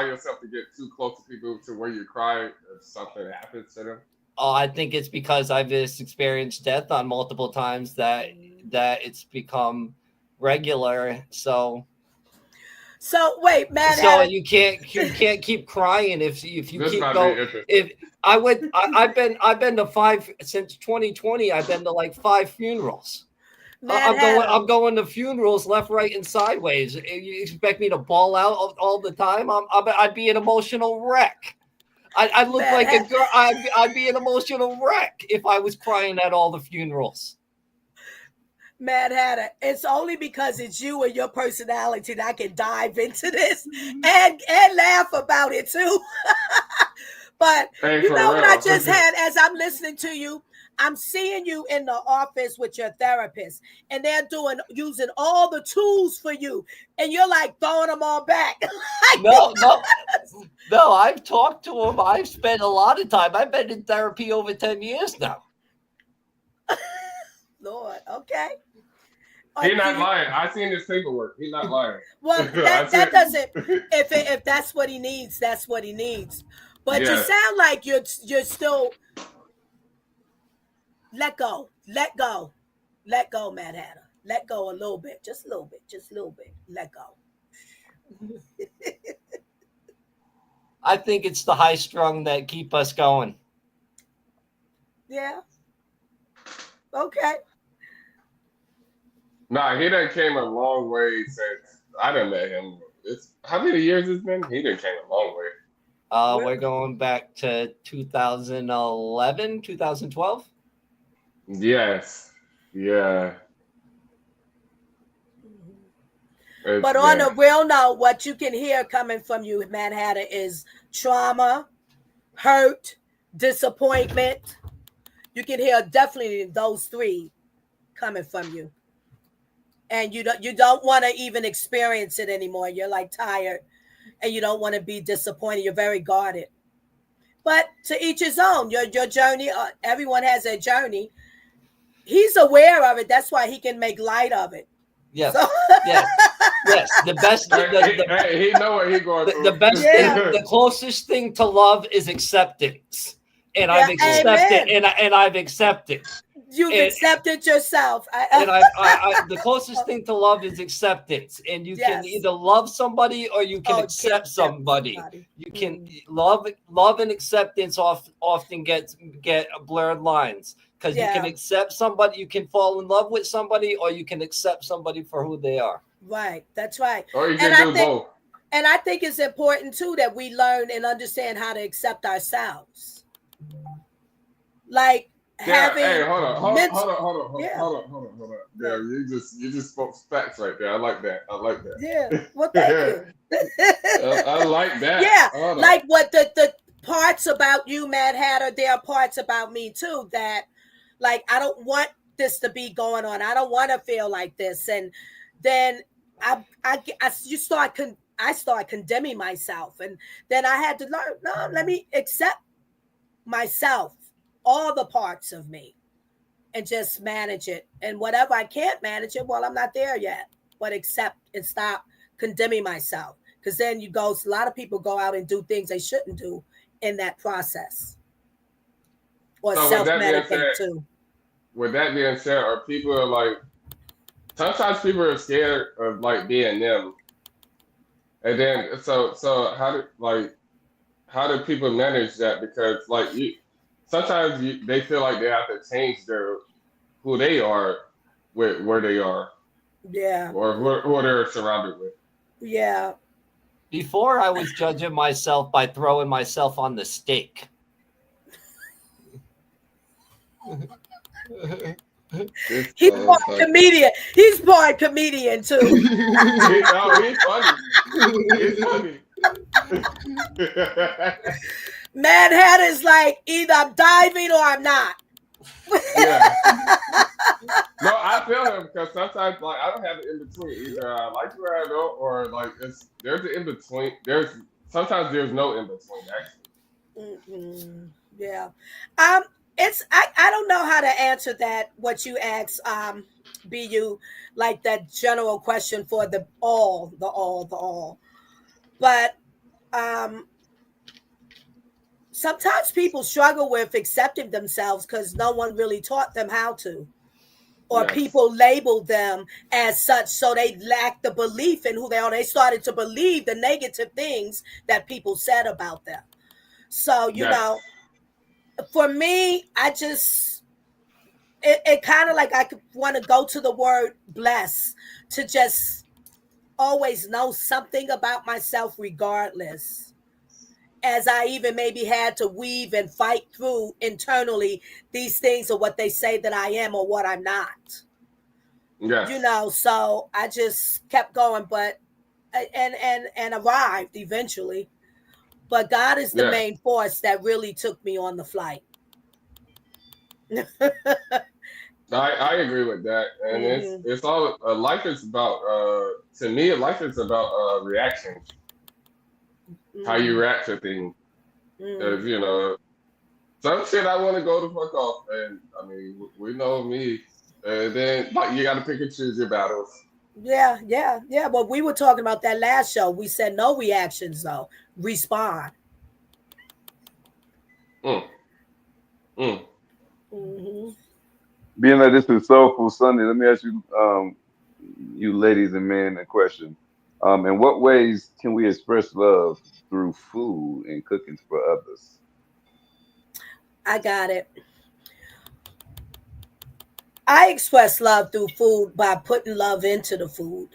B: yourself to get too close to people to where you cry if something happens to them.
C: Oh, I think it's because I've just experienced death on multiple times that it's become regular. So
D: Wait, Mad Hatter.
C: you can't keep crying if you
B: This
C: keep
B: might be
C: going.
B: interesting.
C: If I've been to 5 since 2020. I've been to like 5 funerals.
D: Mad Hatter.
C: I'm going to funerals left, right, and sideways. You expect me to bawl out all the time? I'd be an emotional wreck. I'd look
D: Mad
C: like a
D: Hatter.
C: girl. I'd be an emotional wreck if I was crying at all the funerals.
D: Mad Hatter, it's only because it's you and your personality that I can dive into this and laugh about it too. But
B: Hey,
D: you
B: for
D: know what I
B: real.
D: just had as I'm listening to you? I'm seeing you in the office with your therapist, and they're using all the tools for you, and you're like throwing them all back.
C: No, I've talked to him. I've spent a lot of time. I've been in therapy over 10 years now.
D: Lord, okay.
B: He's not lying. I seen his paperwork. He's not lying.
D: Well, that doesn't. If that's what he needs, that's what he needs. But you sound like you're still let go, Mad Hatter. Let go a little bit, just a little bit, Let go.
C: I think it's the high strung that keep us going.
D: Yeah. Okay.
B: Nah, he done came a long way since I done met him. It's how many years it's been? He done came a long way.
C: We're going back to 2011, 2012.
B: Yes. Yeah.
D: But on a real note, what you can hear coming from you, Mad Hatter, is trauma, hurt, disappointment. You can hear definitely those three coming from you. And you don't want to even experience it anymore. You're like tired and you don't want to be disappointed. You're very guarded. But to each his own. Your journey, everyone has a journey. He's aware of it. That's why he can make light of it.
C: Yes.
D: So,
C: yes. The best.
B: He know what he going through.
C: The best thing, the closest thing to love is acceptance, and I've accepted, and I've accepted.
D: You've accepted yourself.
C: The closest thing to love is acceptance, and you can either love somebody or you can accept somebody. You can love and acceptance often get blurred lines. Because you can accept somebody, you can fall in love with somebody, or you can accept somebody for who they are.
D: Right, that's right.
B: Or you can do both.
D: And I think it's important too that we learn and understand how to accept ourselves. Like having.
B: Hey, hold on. Yeah, you just spoke facts right there. I like that.
D: Yeah. Well, thank you.
B: I like that.
D: Yeah, like what the parts about you, Mad Hatter. There are parts about me too that. Like, I don't want this to be going on. I don't want to feel like this. And then I start condemning myself. And then I had to learn, no, let me accept myself, all the parts of me, and just manage it. And whatever I can't manage it, well, I'm not there yet. But accept and stop condemning myself. Because then a lot of people go out and do things they shouldn't do in that process. Or self-medicate too.
B: With that being said, are people like sometimes people are scared of like being them, and then so how do people manage that? Because like sometimes they feel like they have to change who they are with where they are, or who they're surrounded with.
D: Yeah.
C: Before I was judging myself by throwing myself on the stake.
D: He's part comedian. He's part comedian too.
B: He's funny. He's funny.
D: Mad Hatter's like either I'm diving or I'm not.
B: Yeah. No, I feel him because sometimes like I don't have an in between. Either I like where I go or like there's an in between. Sometimes there's no in between actually.
D: Mm-hmm. Yeah. I don't know how to answer that, what you asked, BU, like that general question for the all. But sometimes people struggle with accepting themselves because no one really taught them how to. Or people label them as such, so they lack the belief in who they are. They started to believe the negative things that people said about them. So, you know, for me, I just, it kind of like I could want to go to the word bless to just always know something about myself regardless. As I even maybe had to weave and fight through internally these things or what they say that I am or what I'm not.
B: Yeah.
D: You know, so I just kept going, but and arrived eventually. But God is the
B: Yeah.
D: main force that really took me on the flight.
B: I agree with that, and
D: Mhm.
B: it's all life is about. To me, life is about reactions, how you
D: Mhm.
B: react to things. Because
D: Mhm.
B: some shit I want to go the fuck off, and I mean we know me. And then like you got to pick and choose your battles.
D: Yeah. Well, we were talking about that last show. We said no reactions though. Respond.
B: Mm, mm.
D: Hmm.
A: Being that this is Soulful Sunday, let me ask you, you ladies and men, a question. In what ways can we express love through food and cooking for others?
D: I got it. I express love through food by putting love into the food,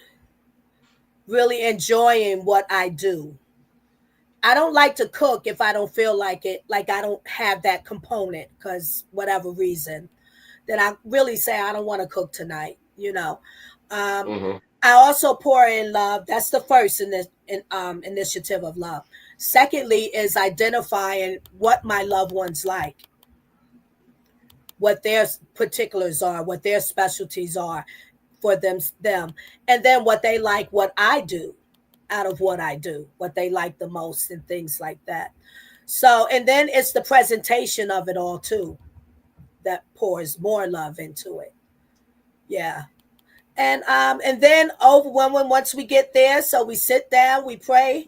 D: really enjoying what I do. I don't like to cook if I don't feel like it, like I don't have that component because whatever reason, then I really say I don't want to cook tonight. Um,
B: Mm-hmm.
D: I also pour in love. That's the first initiative of love. Secondly, is identifying what my loved ones like, what their particulars are, what their specialties are for them, and then what they like, what I do out of what I do, what they like the most, and things like that. So, and then it's the presentation of it all too that pours more love into it. Yeah. And then overwhelming once we get there, so we sit down, we pray,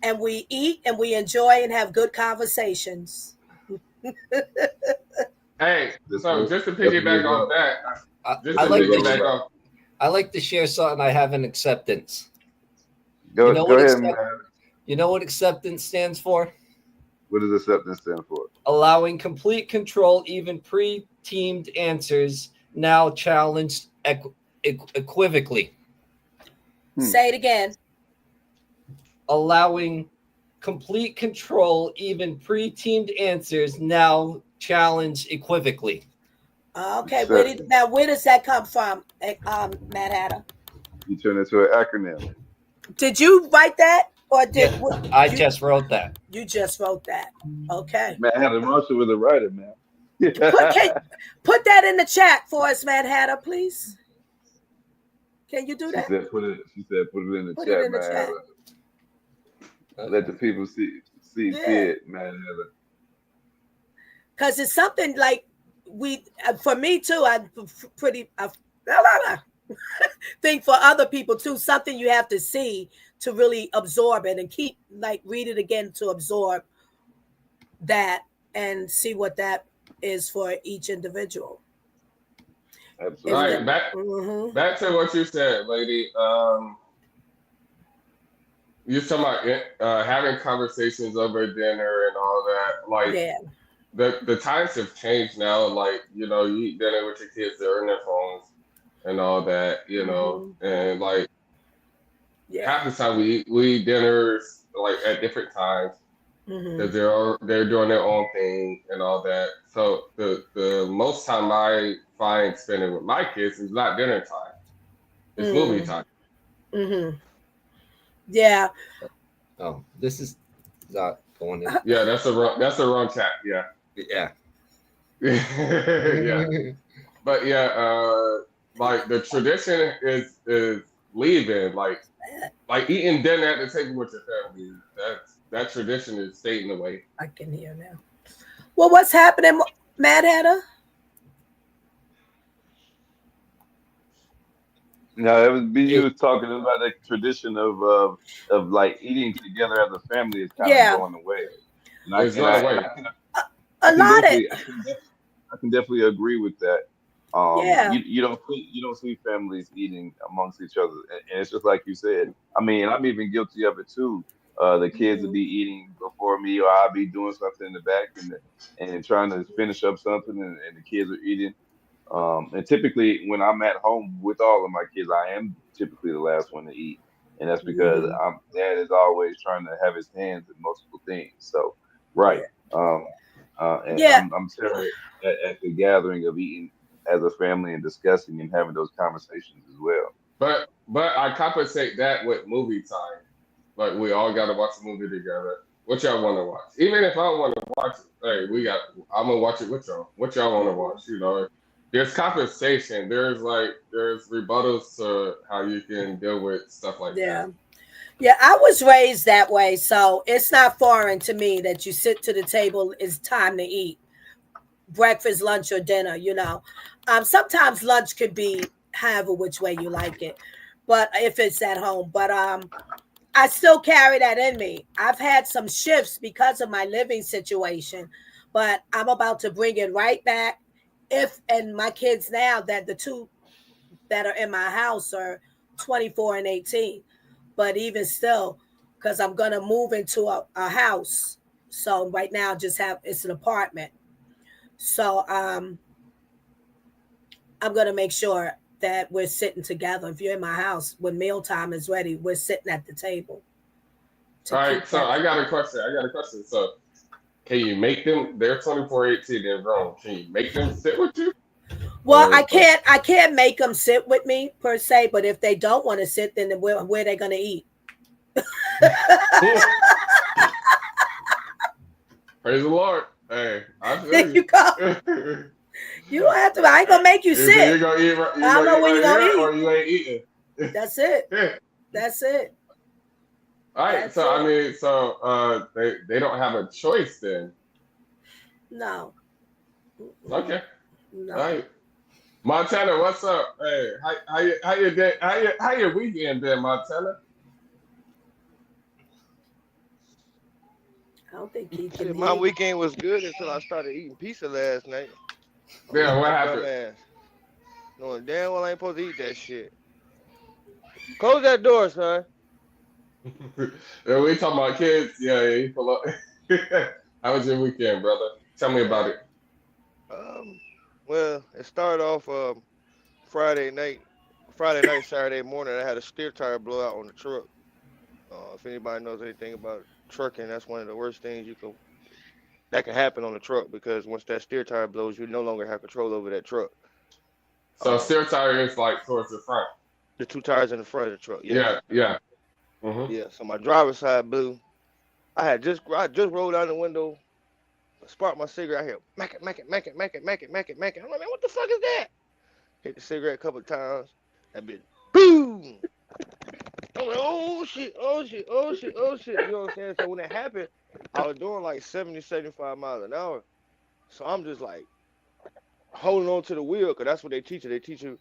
D: and we eat, and we enjoy and have good conversations.
B: Hey,
A: That's
B: so
A: what
B: just to
A: that's what
B: piggyback
A: it's
B: off
A: all.
B: that,
C: I,
B: just
C: I
B: to
A: That's what
C: like
A: it's
C: to
A: all
B: piggyback
A: about.
B: off.
C: I like to share something I have in acceptance. You
A: Go
C: know
A: go
C: what
A: ahead,
C: accept,
A: man.
C: you know what acceptance stands for?
A: What does acceptance stand for?
C: Allowing complete control, even pre-teamed answers now challenged equivocally.
A: Hmm.
D: Say it again.
C: Allowing complete control, even pre-teamed answers now challenged equivocally.
D: Okay,
A: Acceptance.
D: where does that come from, Mad Hatter?
A: You turn it to an acronym.
D: Did you write that, or did
C: Yeah,
D: what,
C: I just wrote that.
D: you just wrote that? Okay,
A: Man, Adam Marshall was a writer, man.
D: put can, put that in the chat for us, Mad Hatter, please. Can you do
A: She
D: that?
A: said put it. She said put it in the
D: Put it
A: chat,
D: in the
A: man.
D: chat.
A: Let the people see
D: Yeah,
A: it, man.
D: because it's something like we for me too. I'm pretty. Think for other people too. Something you have to see to really absorb it and keep like read it again to absorb that and see what that is for each individual.
B: All
D: If
A: Absolutely.
D: the
B: right,
D: mm-hmm.
B: back to what you said, lady. You're talking about having conversations over dinner and all that. Like
D: Yeah.
B: the times have changed now. Like you eat dinner with your kids, they're on their phones and all that.
D: Mm-hmm.
B: And like
D: Yeah.
B: half the time we eat dinners like at different times
D: Mm-hmm.
B: because they're doing their own thing and all that. So the most time I find spending with my kids is not dinner time. It's movie
D: Mm-hmm.
B: time.
D: Mm-hmm. Yeah.
C: Oh, this is not going in.
B: Yeah, that's a wrong chat. Yeah.
C: Yeah.
B: Yeah. But yeah, like the tradition is leaving, like eating dinner at the table with your family. That tradition is fading away.
D: I can hear now. Well, what's happening, Mad Hatter?
A: No, it was you
C: It,
A: was talking about the tradition of like eating together as a family is kind of
D: Yeah.
A: going away, and I
B: It's
A: and
B: going
A: I and
B: away.
A: I can I
D: A
A: can
D: lot of
A: definitely I can definitely agree with that.
D: yeah.
A: You don't see families eating amongst each other, and it's just like you said. I mean, I'm even guilty of it too. The kids will
D: Mm-hmm.
A: be eating before me, or I'll be doing something in the back and trying to finish up something, and the kids are eating. And typically, when I'm at home with all of my kids, I am typically the last one to eat, and that's because
D: Mm-hmm.
A: dad is always trying to have his hands in multiple things. So, right.
D: Yeah.
A: Um, and
D: Yeah.
A: I'm terrible at the gathering of eating as a family and discussing and having those conversations as well.
B: But I compensate that with movie time. Like we all got to watch a movie together. What y'all want to watch? Even if I don't want to watch it, hey, I'm gonna watch it with y'all. What y'all want to watch? You know, there's compensation. There's rebuttals to how you can deal with stuff like
D: Yeah.
B: that.
D: Yeah, I was raised that way, so it's not foreign to me that you sit to the table, it's time to eat. Breakfast, lunch, or dinner, you know. Sometimes lunch could be however which way you like it, but if it's at home. But I still carry that in me. I've had some shifts because of my living situation, but I'm about to bring it right back. And my kids now, that the two that are in my house are 24 and 18. But even still, because I'm gonna move into a house. So right now it's an apartment. So I'm gonna make sure that we're sitting together. If you're in my house, when mealtime is ready, we're sitting at the table.
B: All right, so I got a question. So, can you make them? They're 24, 18, they're grown. Can you make them sit with you?
D: Well, I can't make them sit with me per se, but if they don't want to sit, then where are they gonna eat?
B: Praise the Lord. Hey, I feel
D: There you go. You don't have to. I ain't gonna make you sit.
B: You're gonna eat.
D: I don't know where you're gonna eat.
B: Or you ain't eating.
D: That's it. That's it.
B: All right.
D: That's
B: So
D: it.
B: I mean, they don't have a choice then.
D: No.
B: Okay.
D: No.
B: All right. Montana, what's up? Hey, how your day? How your weekend been, Montana?
D: I don't think he can.
E: My weekend was good until I started eating pizza last night.
B: Yeah, what happened?
E: Dumbass. Knowing damn well I ain't supposed to eat that shit. Close that door, son.
B: Yeah, we talking about kids. Yeah, you pull up. How was your weekend, brother? Tell me about it.
E: Well, it started off Friday night, Saturday morning. I had a steer tire blowout on the truck. If anybody knows anything about trucking, that's one of the worst things that can happen on the truck, because once that steer tire blows, you no longer have control over that truck.
B: So steer tire is like towards the front.
E: The two tires in the front of the truck.
B: Yeah. Mm-hmm.
E: Yeah. So my driver's side blew. I just rolled down the window, sparked my cigarette. I hear mack it. I'm like, man, what the fuck is that? Hit the cigarette a couple of times. That bitch, boom. I'm like, oh shit. You know what I'm saying? So when that happened, I was doing like 70, 75 miles an hour. So I'm just like holding on to the wheel, because that's what they teach you. They teach you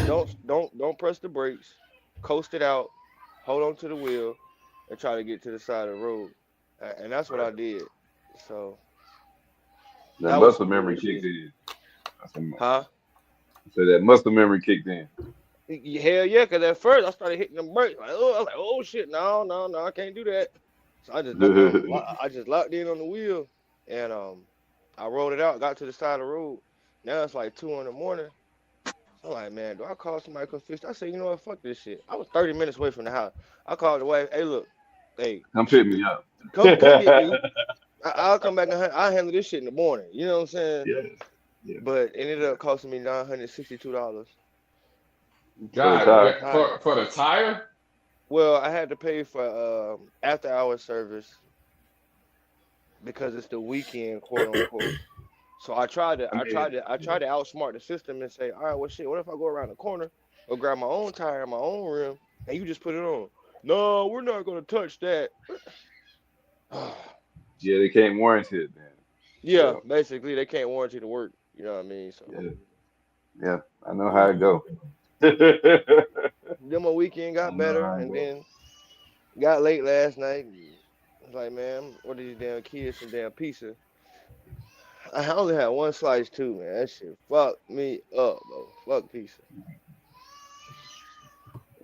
E: don't press the brakes, coast it out, hold on to the wheel, and try to get to the side of the road. And that's what I did. So
A: that muscle memory kicked in.
E: Huh?
A: So that muscle memory kicked in.
E: Hell yeah, because at first I started hitting the brakes. I was like, oh shit, no, I can't do that. So I just locked in on the wheel, and I rolled it out, got to the side of the road. Now it's like 2 in the morning. I'm like, man, do I call somebody to come fix it? I said, you know what, fuck this shit. I was 30 minutes away from the house. I called the wife, hey, look,
A: come pick me up.
E: Come get me. I'll come back and I'll handle this shit in the morning. You know what I'm saying? Yeah. But it ended up costing me $962.
B: God, for the tire?
E: Well, I had to pay for after-hour service because it's the weekend, quote unquote. So I tried to outsmart the system and say, all right, well shit, what if I go around the corner or grab my own tire, my own rim, and you just put it on? No, we're not gonna touch that.
A: Yeah, they can't warranty it, man.
E: Yeah, so basically they can't warranty the work. You know what I mean? So
A: yeah, I know how it go.
E: Then my weekend got better, and then got late last night. I was like, man, what are these damn kids some damn pizza? I only had one slice too, man. That shit fucked me up, bro. Fuck pizza.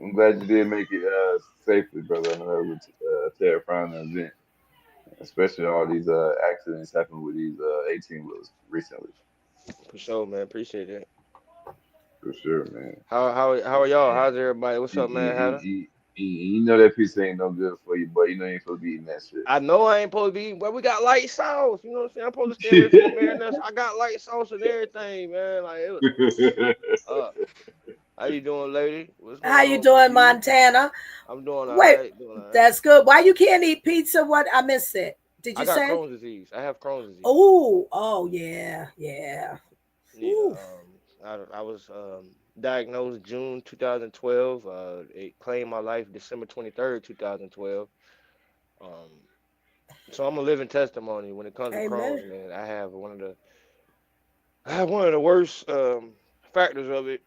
A: I'm glad you did make it safely, brother. I know it was a terrifying event, especially all these accidents happening with these 18-wheelers recently.
E: For sure, man. Appreciate that.
A: For sure, man.
E: How are y'all? How's everybody? What's up, man?
A: You know that pizza ain't no good for you, but you know you ain't supposed to be eating that shit.
E: I know I ain't supposed to be eating, but we got light sauce. You know what I'm saying? I'm supposed to stay away from marinades. I got light sauce and everything, man. Like, How you doing, lady? What's
D: How
E: going
D: you
E: on,
D: doing,
E: Big E?
D: Montana?
E: I'm doing all
D: Wait,
E: right. Doing all right.
D: that's good. Why you can't eat pizza? What? I missed it. Did
E: I
D: you
E: got
D: say?
E: Crohn's disease. I have Crohn's disease.
D: Oh, yeah.
E: Yeah.
D: Oof.
E: I was diagnosed June 2012. It claimed my life December 23rd, 2012. Um, so I'm a living testimony when it comes to Crohn's,
D: Amen.
E: man. I have one of the worst factors of it.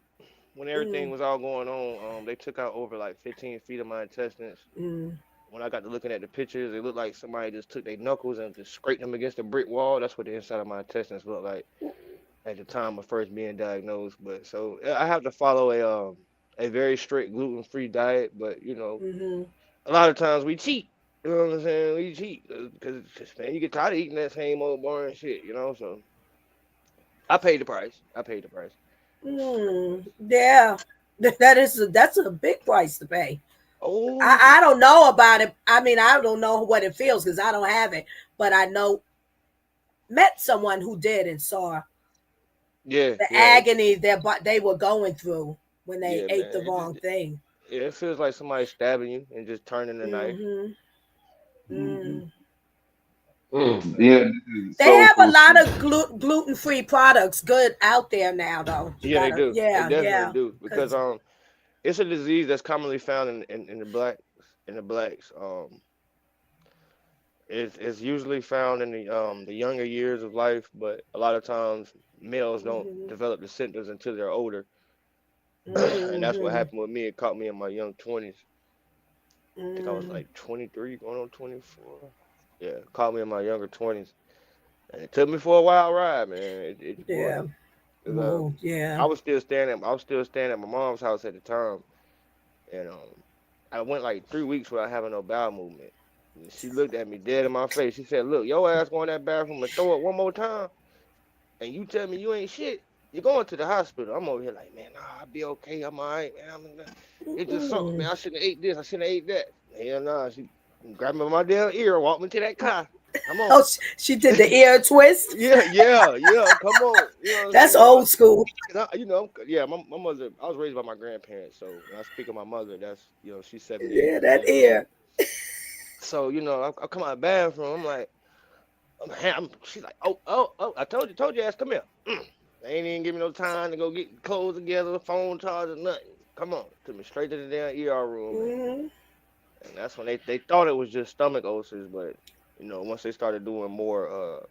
E: When everything
D: Mm,
E: was all going on, they took out over like 15 feet of my intestines.
D: mm.
E: When I got to looking at the pictures, it looked like somebody just took their knuckles and just scraped them against a brick wall. That's what the inside of my intestines looked like at the time of first being diagnosed. But so yeah, I have to follow a very strict gluten-free diet. But
D: Mm-hmm.
E: a lot of times we cheat. You know what I'm saying? We cheat because man, you get tired of eating that same old boring shit. So I paid the price. I paid the price.
D: Yeah, that's a big price to pay.
E: Oh
D: I don't know about it. I mean, I don't know what it feels because I don't have it, but I met someone who did and saw
E: yeah,
D: the
E: yeah,
D: agony that they were going through when they
E: yeah,
D: ate
E: man.
D: the wrong thing.
E: It feels like somebody stabbing you and just turning the knife.
D: Mm-hmm. Mm.
A: Yeah, this is
D: They
A: soul
D: have a
A: food.
D: lot of gluten-free products good out there now, though. You
E: Yeah, they
D: gotta,
E: do. They definitely
D: yeah,
E: do because
D: because
E: it's a disease that's commonly found in the blacks. It's usually found in the younger years of life, but a lot of times males don't
D: mm-hmm,
E: develop the symptoms until they're older, and that's what
D: mm-hmm,
E: happened with me. It caught me in my young 20s. I think I was
D: mm,
E: like 23, going on 24. Yeah, it caught me in my younger 20s, and it took me for a wild ride, man. It
D: yeah,
E: was. 'Cause,
D: yeah.
E: I was still staying at my mom's house at the time, and I went like 3 weeks without having no bowel movement. And she looked at me dead in my face. She said, "Look, your ass go in that bathroom and throw up one more time, and you tell me you ain't shit. You're going to the hospital." I'm over here like, man, nah, I'll be okay. I'm all right, man. It's just something, man. I shouldn't have ate this. I shouldn't have ate that. Hell nah. She grabbed me by my damn ear and walked me to that car. Come on.
D: Oh, she did the ear twist.
E: Yeah. Come on. You know what I'm
D: That's
E: saying?
D: old school.
E: Yeah, my mother, I was raised by my grandparents. So when I speak of my mother, that's, she's 78
D: Yeah,
E: years
D: that
E: old.
D: ear.
E: So, I come out of the bathroom. I'm like, she's like, oh, I told you ass, come here. They ain't even give me no time to go get clothes together, phone charger, nothing. Come on. Took me straight to the damn ER room.
D: Mm-hmm.
E: And that's when they thought it was just stomach ulcers. But, once they started doing more,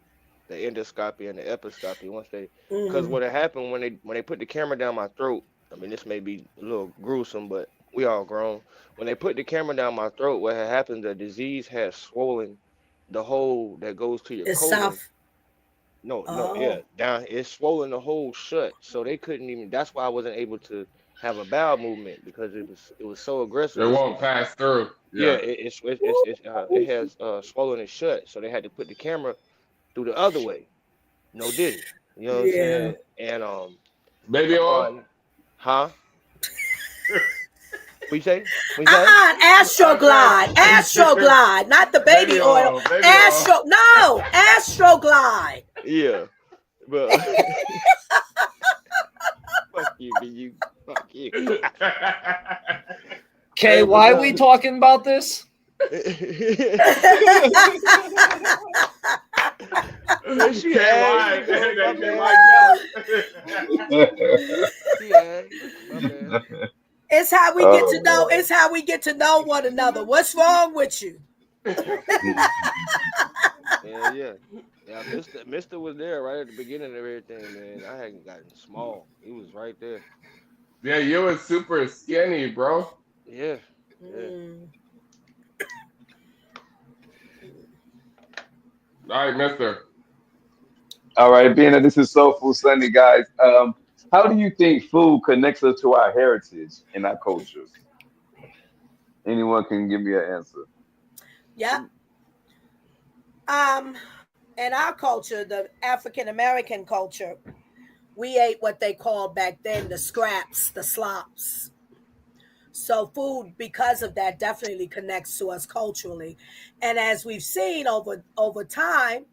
E: the endoscopy and the episcopy, because
D: Mm-hmm.
E: what had happened when they put the camera down my throat, I mean, this may be a little gruesome, but we all grown. When they put the camera down my throat, what had happened, the disease had swollen the hole that goes to your
D: It's
E: colon.
D: soft.
E: No, yeah,
D: Oh,
E: down. It's swollen the hole shut, so they couldn't even. That's why I wasn't able to have a bowel movement because it was so aggressive.
B: It won't pass through.
E: Yeah,
B: Yeah.
E: it has swollen it shut, so they had to put the camera through the other way. No diddy. You know what I'm
D: yeah.
E: saying? And
B: Baby oil.
E: huh? What you say? What you say?
D: Astroglide. Astroglide. Not the baby oil.
B: Baby oil.
D: No, Astroglide.
E: Yeah, but fuck you, you. Fuck you.
C: Okay, why are we talking about this?
E: She
B: Can't
E: asked,
B: lie.
E: my
B: They
E: bad.
B: like
E: She asked, my bad.
D: It's how we
A: Oh,
D: get to know.
A: man.
D: It's how we get to know one another. What's wrong with you?
E: Yeah. Yeah, Mister was there right at the beginning of everything, man. I hadn't gotten small. He was right there.
B: Yeah, you was super skinny, bro.
E: Yeah.
D: Mm.
B: All right, mister.
A: All right, being that this is Soul Food Sunday, guys, how do you think food connects us to our heritage and our cultures? Anyone can give me an answer.
D: Yep. In our culture, the African American culture, we ate what they called back then the scraps, the slops. So food, because of that, definitely connects to us culturally. And as we've seen over time,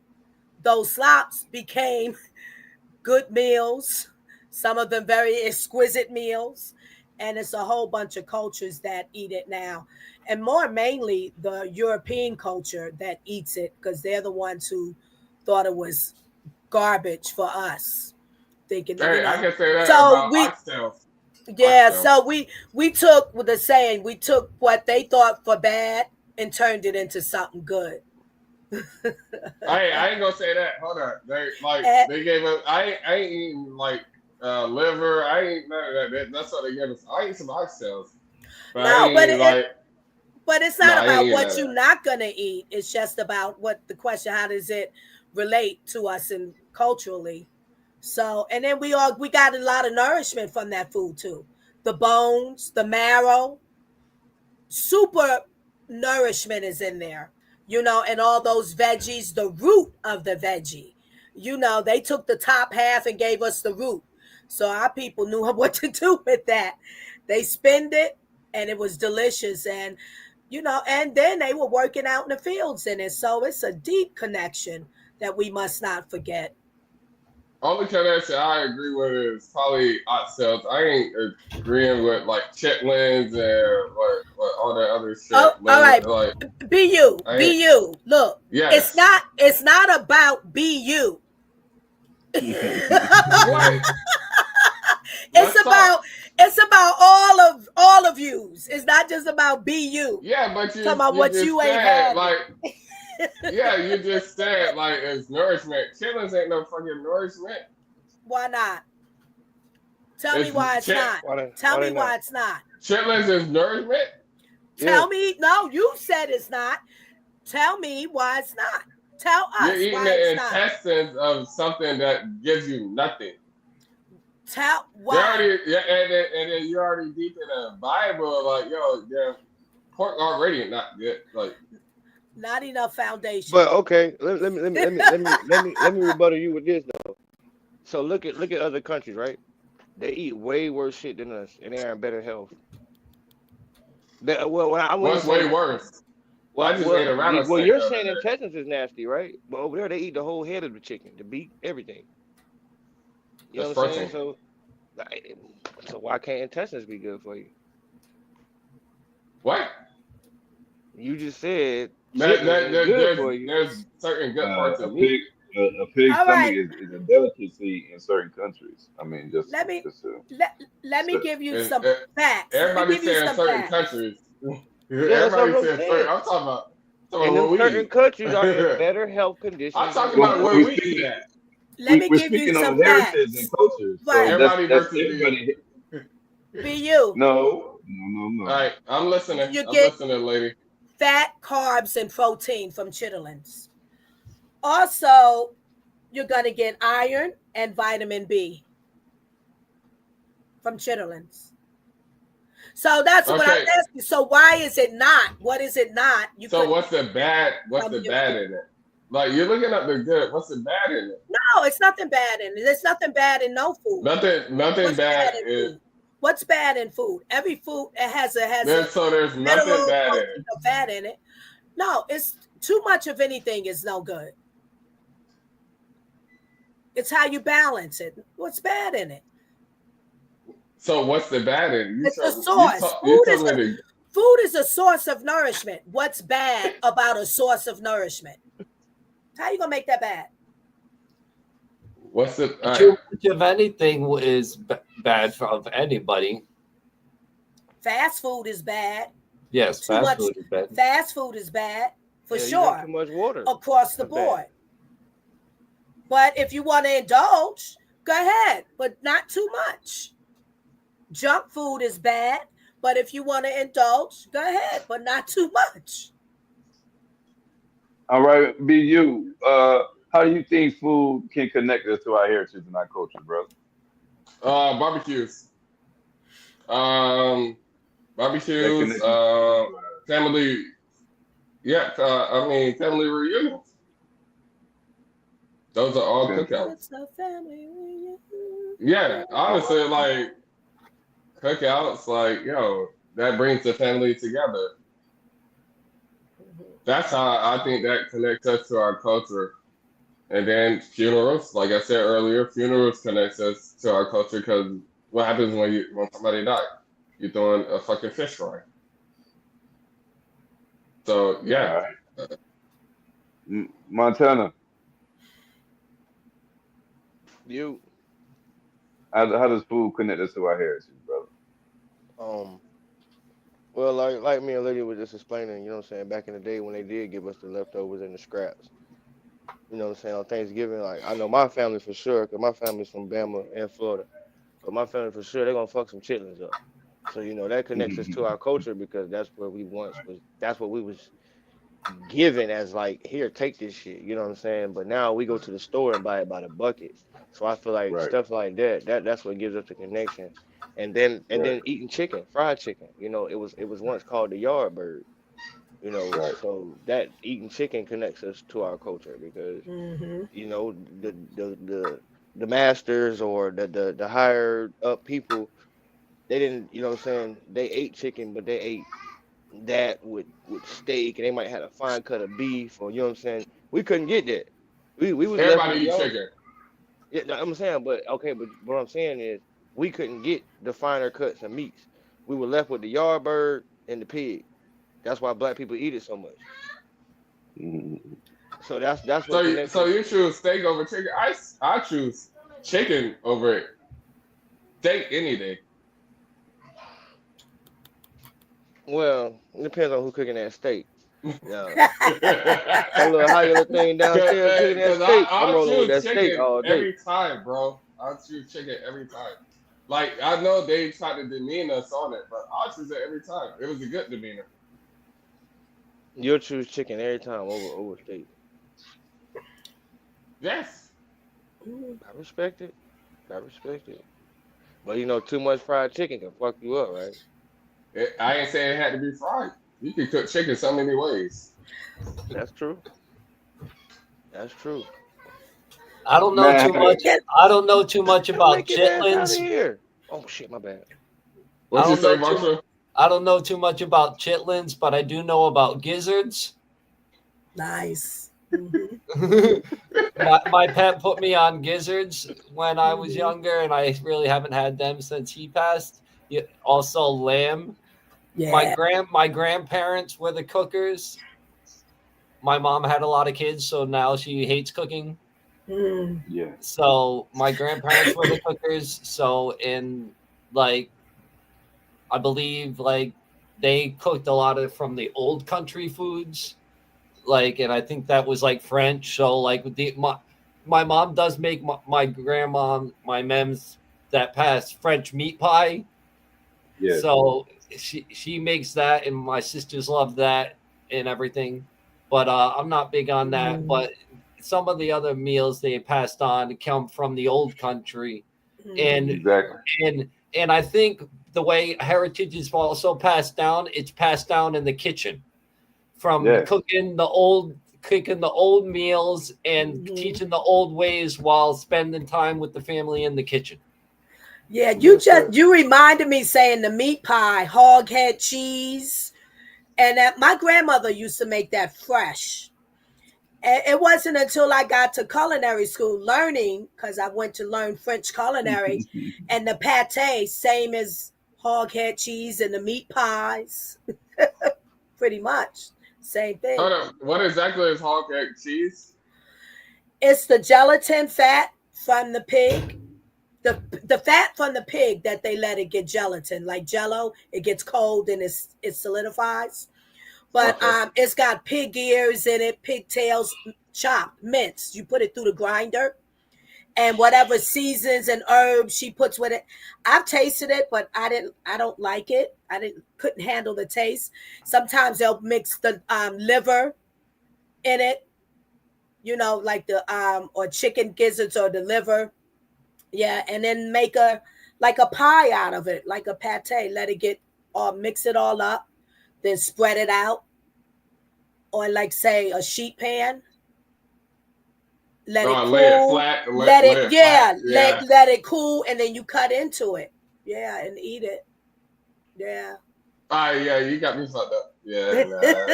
D: those slops became good meals, Some of them very exquisite meals. And it's a whole bunch of cultures that eat it now. And more mainly the European culture that eats it because they're the ones who thought it was garbage for us. Thinking,
B: Hey, I can say that
D: So
B: about
D: we,
B: oxtails.
D: yeah,
B: Oxtails.
D: so we took with the saying, we took what they thought for bad and turned it into something good.
B: I ain't gonna say that. Hold on. They gave us. I ain't eating like liver. I ain't none of that. That's what they gave us. I eat some oxtails. But I
D: No,
B: ain't
D: but
B: eating, like.
D: but it's not
B: No, I
D: about
B: ain't
D: what
B: eating
D: you're
B: that.
D: not gonna eat. It's just about what the question. How does it relate to us and culturally? So, and then we got a lot of nourishment from that food too. The bones, the marrow, super nourishment is in there, and all those veggies, the root of the veggie. They took the top half and gave us the root. So our people knew what to do with that. They spinned it and it was delicious. And, and then they were working out in the fields in it. So it's a deep connection that we must not forget.
B: Only connection I agree with is probably oxtails. I ain't agreeing with like chitlins and what all that other shit.
D: Oh, all right.
B: Like,
D: Be you. Look,
B: yes.
D: It's not about be you.
B: What?
D: It's about all of yous. It's not just about be you.
B: Yeah, but you
D: talking about what
B: just
D: you ain't
B: said,
D: had.
B: like, yeah, you just said like it's nourishment. Chitlins ain't no fucking nourishment.
D: Why not? Tell me why it's not. Tell me why it's not.
B: Chitlins is nourishment?
D: Tell me. No, you said it's not. Tell me why it's not. Tell us
B: You're eating
D: why
B: the
D: it's not.
B: intestines of something that gives you nothing.
D: Tell why.
B: And then you're already deep in the Bible, like, yo, damn, pork already not good. Like,
D: not enough foundation.
E: But okay, let me rebuttal you with this though. So look at other countries, right? They eat way worse shit than us, and they are in better health.
B: What's way worse? I just ate a rattlesnake.
E: Well, you're saying intestines is nasty, right? But over there, they eat the whole head of the chicken, the beak, everything. You know what I'm saying? So why can't intestines be good for you?
B: What?
E: You just said
B: good for you. There's certain good parts of meat.
A: A pig's stomach is a delicacy in certain countries. I mean, just
D: let me give you some facts.
B: Everybody's saying certain countries.
E: Yeah,
B: everybody's saying certain. I'm talking about.
E: And them certain countries are in better health conditions.
B: I'm talking about where we eat at.
D: Let me give you some facts.
A: And cultures.
D: Right.
A: So
B: Everybody
A: that's
B: versus
A: everybody.
D: Be you.
A: No.
B: All right, I'm listening. I'm listening, lady.
D: Fat, carbs, and protein from chitlins. Also, you're going to get iron and vitamin B from chitlins. So that's what I'm asking. So why is it not? What is it not?
B: What's the bad? What's the bad in it? Like, you're looking up the good. What's the bad in it?
D: No, it's nothing bad in it. There's nothing bad in no food.
B: Nothing bad in
D: food? What's bad in food? Every food has
B: so there's nothing
D: bad in it. No, it's too much of anything is no good. It's how you balance it. What's bad in it?
B: So what's the bad in it?
D: It's a source. Food is a source of nourishment. What's bad about a source of nourishment? How you gonna make that bad?
B: What's the
C: if anything is bad for anybody?
D: Fast food is bad.
C: Yes, fast food is bad.
D: Fast food is bad for sure.
E: Too much water
D: across the board. But if you want to indulge, go ahead, but not too much. Junk food is bad, but if you want to indulge, go ahead, but not too much.
A: All right, BU. How do you think food can connect us to our heritage and our culture, bro?
B: Barbecues. Family. Yeah, family reunions. Those are all cookouts. Yeah, honestly, like cookouts, like, yo, that brings the family together. That's how I think that connects us to our culture. And then funerals, like I said earlier, funerals connects us to our culture because what happens when somebody dies? You're throwing a fucking fish fry. So
A: All
B: yeah,
A: right. Montana,
E: You
A: how does food connect us to our heritage, brother?
E: well, like me and Lydia was just explaining, you know what I'm saying, back in the day when they did give us the leftovers and the scraps. You know what I'm saying, on Thanksgiving, like I know my family for sure, because my family's from Bama and Florida. But my family for sure, they're gonna fuck some chitlins up. So, you know, that connects us to our culture because that's where we once was that's what we was given as like, here, take this shit. You know what I'm saying? But now we go to the store and buy it by the bucket. So I feel like
A: Right,
E: stuff like that's what gives us the connection. And then
A: right,
E: eating chicken, fried chicken. You know, it was once called the yard bird. You know,
A: right.
E: so that eating chicken connects us to our culture because
D: Hmm.
E: you know the masters or the higher up people, they didn't, you know what I'm saying, they ate chicken, but they ate that with steak, and they might have a fine cut of beef, or you know what I'm saying. We couldn't get that. We was left with
B: everybody
E: the
B: eat
E: yard.
B: chicken.
E: Yeah, no, I'm saying, but okay, but what I'm saying is we couldn't get the finer cuts of meats. We were left with the yard bird and the pig. That's why black people eat it so much.
A: Mhm.
E: So that's
B: So
E: what connects
B: so
E: us.
B: you choose steak over chicken. I choose chicken over steak any day.
E: Well, it depends on who cooking that steak. Yeah, that little high yellow thing downstairs cooking that
B: Because
E: steak. I'm
B: I'll
E: rolling with
B: choose
E: that steak
B: chicken
E: all day.
B: every time, bro. I'll choose chicken every time. Like I know they tried to demean us on it, but I'll choose it every time. It was a good demeanor.
E: You'll choose chicken every time over steak.
B: Yes.
E: I respect it. I respect it. But you know, too much fried chicken can fuck you up, right?
B: I ain't saying it had to be fried. You can cook chicken so many ways.
E: That's true. That's true.
C: I don't know
A: Man,
C: too much. I don't know too much
E: Get the
C: about
E: wicked ass out of
C: chitlins.
E: here. Oh shit, my bad.
C: I
B: What you
C: don't know
B: say,
C: too.
B: Marsha?
C: I don't know too much about chitlins, but I do know about gizzards.
D: Nice. Hmm.
C: My pet put me on gizzards when I was
D: Hmm.
C: younger, and I really haven't had them since he passed. Also, lamb.
D: Yeah.
C: My grandparents were the cookers. My mom had a lot of kids, so now she hates cooking.
D: Mm.
A: yeah.
C: So my grandparents were the cookers. So in like I believe like they cooked a lot of from the old country foods. Like, and I think that was like French. So like with my mom does make my grandma, my mems that passed French meat pie.
A: Yes.
C: So she makes that, and my sisters love that and everything. But I'm not big on that.
D: Mm.
C: But some of the other meals they passed on come from the old country, and
D: Mhm.
A: Exactly.
C: and I think the way heritage is also passed down, it's passed down in the kitchen from
A: Yes.
C: cooking the old meals and
D: Mhm.
C: teaching the old ways while spending time with the family in the kitchen.
D: Yeah,
A: Yes, sir.
D: you reminded me saying the meat pie, hog head cheese, and that my grandmother used to make that fresh. And it wasn't until I got to culinary school learning, because I went to learn French culinary, and the pate, same as hog head cheese and the meat pies, pretty much same thing.
B: Hold on. What exactly is hog egg cheese?
D: It's the gelatin fat from the pig. The fat from the pig that they let it get gelatin, like jello, it gets cold and it solidifies. But
B: Okay.
D: it's got pig ears in it, pigtails, chopped, minced. You put it through the grinder, and whatever seasons and herbs she puts with it. I've tasted it, but I don't like it. Couldn't handle the taste. Sometimes they'll mix the liver in it, you know, like the or chicken gizzards or the liver. Yeah, and then make a like a pie out of it, like a pate. Let it get or mix it all up, then spread it out, or like say a sheet pan. Let it
B: Oh, lay it
D: cool.
B: flat.
D: Let
B: Lay
D: it
B: it flat. Yeah.
D: let it cool, and then you cut into it. Yeah, and eat it. Yeah.
B: Ah, yeah. You got me fucked up. Yeah. Nah.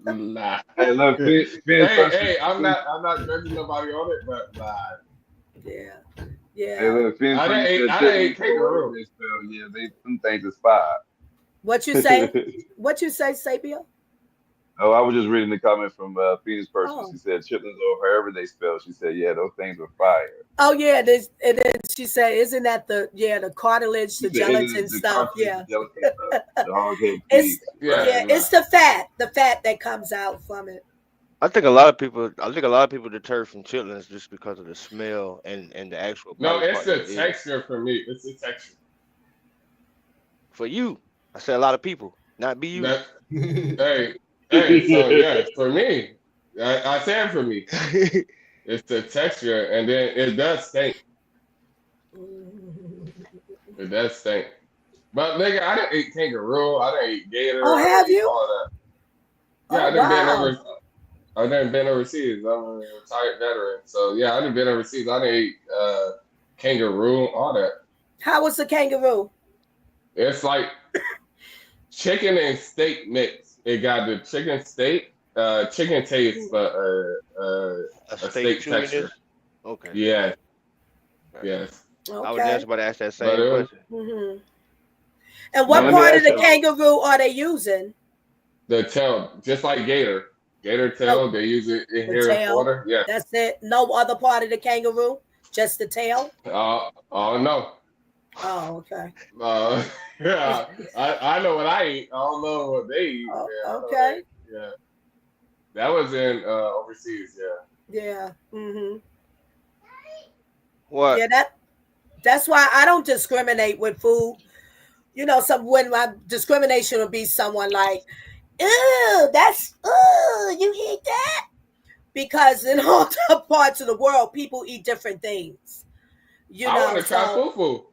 B: Nah.
A: Hey, look, Phoenix
B: Hey, I'm not judging nobody on it, but nah.
D: Yeah.
A: Hey,
D: Yeah.
A: look, Phoenix
B: I done
A: Person
B: ate
A: said chitlins or
B: kangaroo.
A: whatever they spell. Yeah, them things is fire.
D: What you say? What you say, Sapia?
A: Oh, I was just reading the comment from Phoenix Person.
D: Oh.
A: She said chitlins or however they spell. She said, yeah, those things are fire.
D: Oh yeah, this and then she said, "Isn't that the cartilage,
A: She
D: the
A: said, it
D: gelatin
A: is the
D: stuff?"
A: cartilage,
D: Yeah,
A: the gelatin stuff, the hard head
D: it's
A: pigs. Right.
B: Yeah, nah.
D: it's the fat that comes out from it.
E: I think a lot of people deter from chitlins just because of the smell and the actual
B: No,
E: body
B: it's
E: part that
B: the
E: it is.
B: texture for me. It's the texture.
E: For you, I said a lot of people, not be you.
B: That hey, so yeah, for me, I said for me, it's the texture, and then it does stink. It does stink. But nigga, I didn't eat kangaroo. I didn't eat gator.
D: Oh,
B: I didn't
D: have
B: eat
D: you?
B: all that. Yeah,
D: Oh wow.
B: I didn't been overseas. I'm a retired veteran, so yeah, I didn't been overseas. I didn't eat kangaroo, all that.
D: How was the kangaroo?
B: It's like chicken and steak mix. It got the chicken steak, chicken taste, but
E: A
B: a
E: steak
B: steak texture.
E: chewiness. Okay.
B: Yeah,
E: Okay.
B: yes.
E: I was just
D: Okay.
E: about to ask that
B: But
E: same
B: it was
E: question.
D: hmm And
A: Now
D: what
A: let me
D: part of
A: ask
D: the
A: you.
D: kangaroo are they using?
B: the tail, just like gator. Gator
D: No,
B: tail, they use it in
D: the
B: here in
D: tail.
B: Florida. Yeah.
D: That's it. No other part of the kangaroo, just the tail.
B: Oh no.
D: Oh, okay.
B: Uh, yeah, I know what I eat. I don't know what they eat.
D: Oh,
B: Yeah, I know
D: okay.
B: yeah. That was in overseas. Yeah.
D: Yeah.
E: What?
D: Yeah. That's why I don't discriminate with food. You know, some when my discrimination would be someone like, "Ew, you eat that?" Because in all the parts of the world, people eat different things. You
B: I want
D: know,
B: to try
D: so
B: fufu.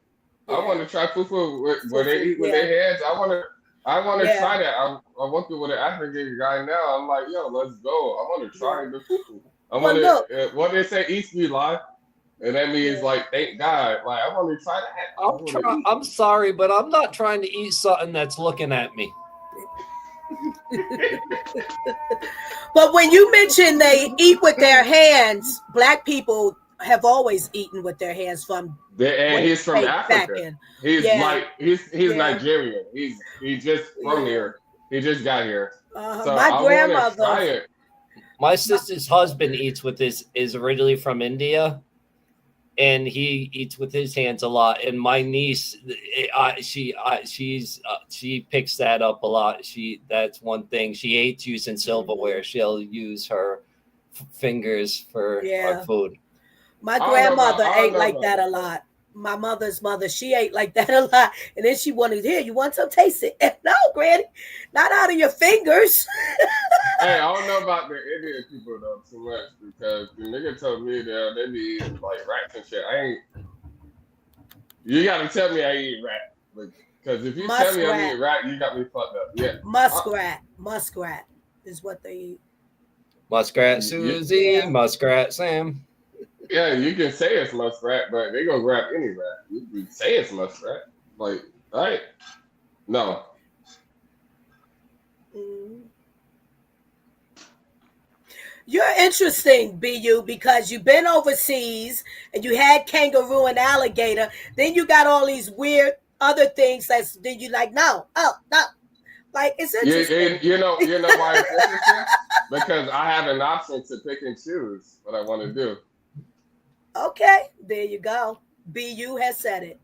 B: I
D: yeah,
B: want to try fufu where they
D: fufu.
B: eat with
D: Yeah,
B: their hands. I want to
D: yeah,
B: try that. I'm working with an African guy now. I'm like, yo, let's go. I want to
D: yeah.
B: try the fufu. I
D: Well,
B: want
D: look,
B: to. What they say, East be live, and that means
D: yeah.
B: like, thank God. Like, I want to try that. I want to eat.
C: I'm sorry, but I'm not trying to eat something that's looking at me.
D: But when you mention they eat with their hands, black people have always eaten with their hands from
B: And
D: way
B: he's from
D: back
B: Africa.
D: in.
B: He's
D: Yeah,
B: like he's
D: yeah,
B: Nigerian. He's just from
D: yeah.
B: here. He just got here. So
D: My
B: I want to
D: grandmother.
B: try it.
C: My sister's husband eats with his is originally from India, and he eats with his hands a lot. And my niece, she picks that up a lot. That's one thing she hates using silverware. She'll use her fingers for
D: Yeah.
C: food.
D: My
B: I don't know about
D: grandmother
B: I don't
D: ate
B: know
D: like
B: about
D: that a
B: that.
D: lot. My mother's mother, she ate like that a lot. And then she wanted, here, you want some? Taste it. No, Granny, not out of your fingers.
B: Hey, I don't know about the Indian people though too much because the nigga told me that they be eating like rats and shit. I ain't. You gotta tell me I eat rat. Because if you tell me I'm
D: Muskrat.
B: eating rat, you got me fucked up. Yeah.
D: Muskrat is what they eat.
C: Muskrat Susie,
D: Yeah.
C: Muskrat Sam.
B: Yeah, you can say it's muskrat, but they gonna grab any rat. You can say it's muskrat. Like, all right. No.
D: Mm. You're interesting, BU, because you've been overseas and you had kangaroo and alligator. Then you got all these weird other things then you like, no. Like, it's interesting.
B: You know why it's interesting? Because I have an option to pick and choose what I want to do.
D: Okay, there you go. BU has said it.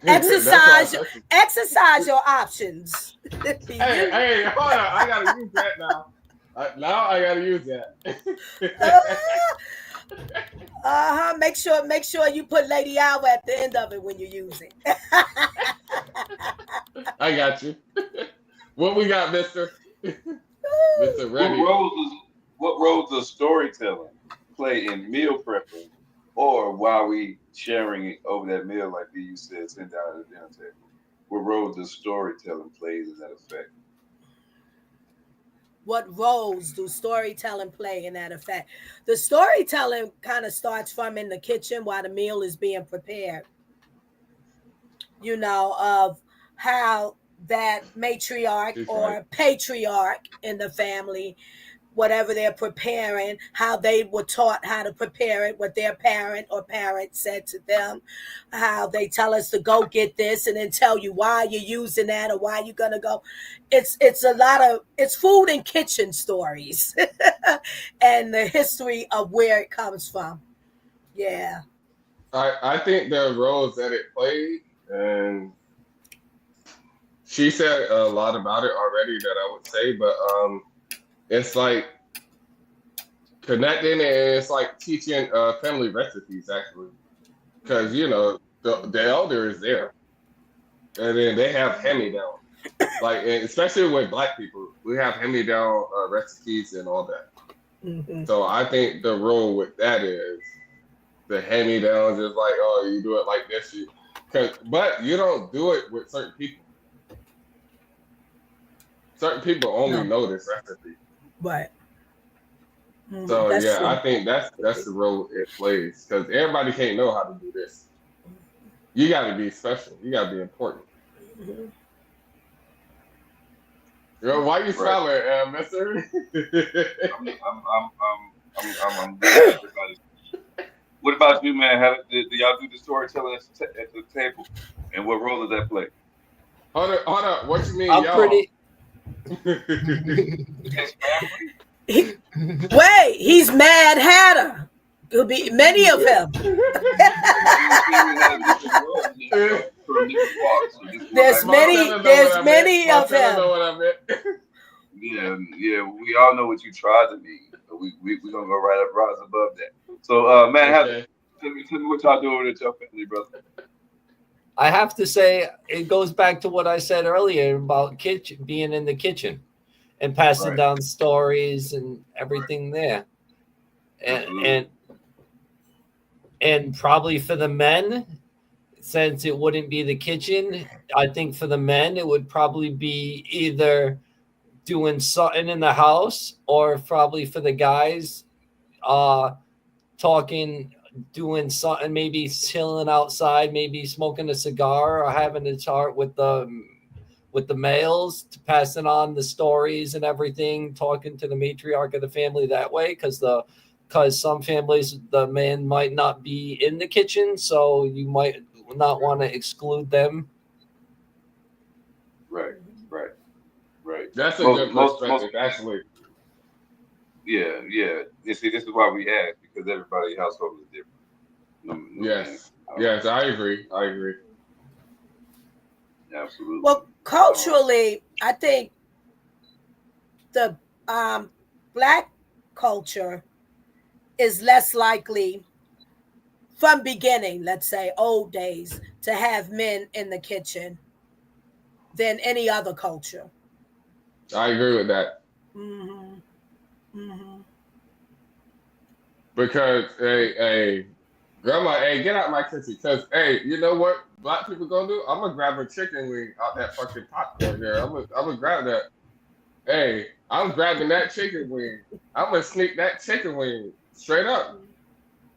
B: That's
D: exercise your options.
B: hey, hold on. I gotta use that now. Now I gotta use that.
D: Make sure you put Lady Hour at the end of it when you use it.
B: I got you. What we got, Mister? Mr. Remy.
A: What roles does storytelling play in meal prepping, or while we sharing it over that meal, like you said, sitting down at the dinner table? What role does storytelling play in that effect?
D: What roles do storytelling play in that effect? The storytelling kind of starts from in the kitchen while the meal is being prepared. You know, of how that matriarch
B: She's
D: or
B: right.
D: patriarch in the family, whatever they're preparing, how they were taught how to prepare it, what their parent or parents said to them, how they tell us to go get this and then tell you why you're using that or why you're gonna go. It's a lot of it's food and kitchen stories and the history of where it comes from. Yeah.
B: I think the roles that it played, and she said a lot about it already that I would say, but it's like connecting and it's like teaching family recipes actually, because you know the elder is there, and then they have hand-me-down, like and especially with Black people, we have hand-me-down recipes and all that.
D: Mm-hmm.
B: So I think the role with that is the hand-me-downs is like, oh, you do it like this, but you don't do it with certain people. Certain people only know this recipe.
D: Right.
B: So
D: That's
B: yeah,
D: true.
B: I think that's the role it plays because everybody can't know how to do this. You got to be special. You got to be important.
D: Mm-hmm.
B: Yo, why you smiling, Mister?
A: I'm good. What about you, man? How do y'all do the storytelling at the table? And what role does that play?
B: Hold up. What you mean,
C: I'm
B: y'all?
C: pretty.
D: Wait, he's Mad Hatter. There'll be many of him. There's many of him.
B: Know what I meant.
A: Yeah, we all know what you tried to be. But we gonna go rise above that. So, man,
B: Okay.
A: tell me what y'all doing with your family, brother.
C: I have to say, it goes back to what I said earlier about being in the kitchen and passing down stories and everything there. And probably for the men, since it wouldn't be the kitchen, I think for the men, it would probably be either doing something in the house or probably for the guys, talking, doing something, maybe chilling outside, maybe smoking a cigar or having a chart with the males, to passing on the stories and everything, talking to the matriarch of the family that way, because some families the man might not be in the kitchen, so you might not want to exclude them.
A: Right.
B: That's a good perspective, actually.
A: Yeah. You see, this is why we ask, because everybody's household is different.
B: Yes, I agree.
A: Absolutely.
D: Well, culturally, I think the Black culture is less likely from beginning, let's say old days, to have men in the kitchen than any other culture.
B: I agree with that. Because, hey, grandma, get out my kitchen. Because, hey, you know what Black people gonna do? I'm gonna grab a chicken wing out that fucking pot right there. I'm gonna grab that. Hey, I'm grabbing that chicken wing. I'm gonna sneak that chicken wing straight up.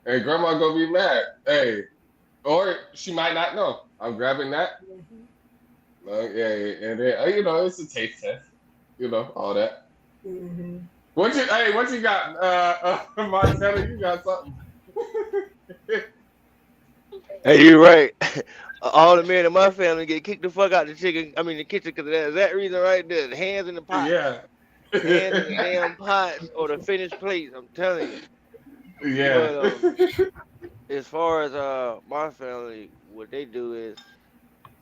B: And grandma gonna be mad. Hey, or she might not know. I'm grabbing that. And then, you know, it's a taste test. You know, all that. What you got, Marcella? You got something?
E: Hey, you're right. All the men in my family get kicked the fuck out the kitchen because of that reason right there. The hands in the pot.
B: Yeah.
E: Hands in the damn pots or the finished plates. I'm telling you.
B: Yeah.
E: But, as far as my family, what they do is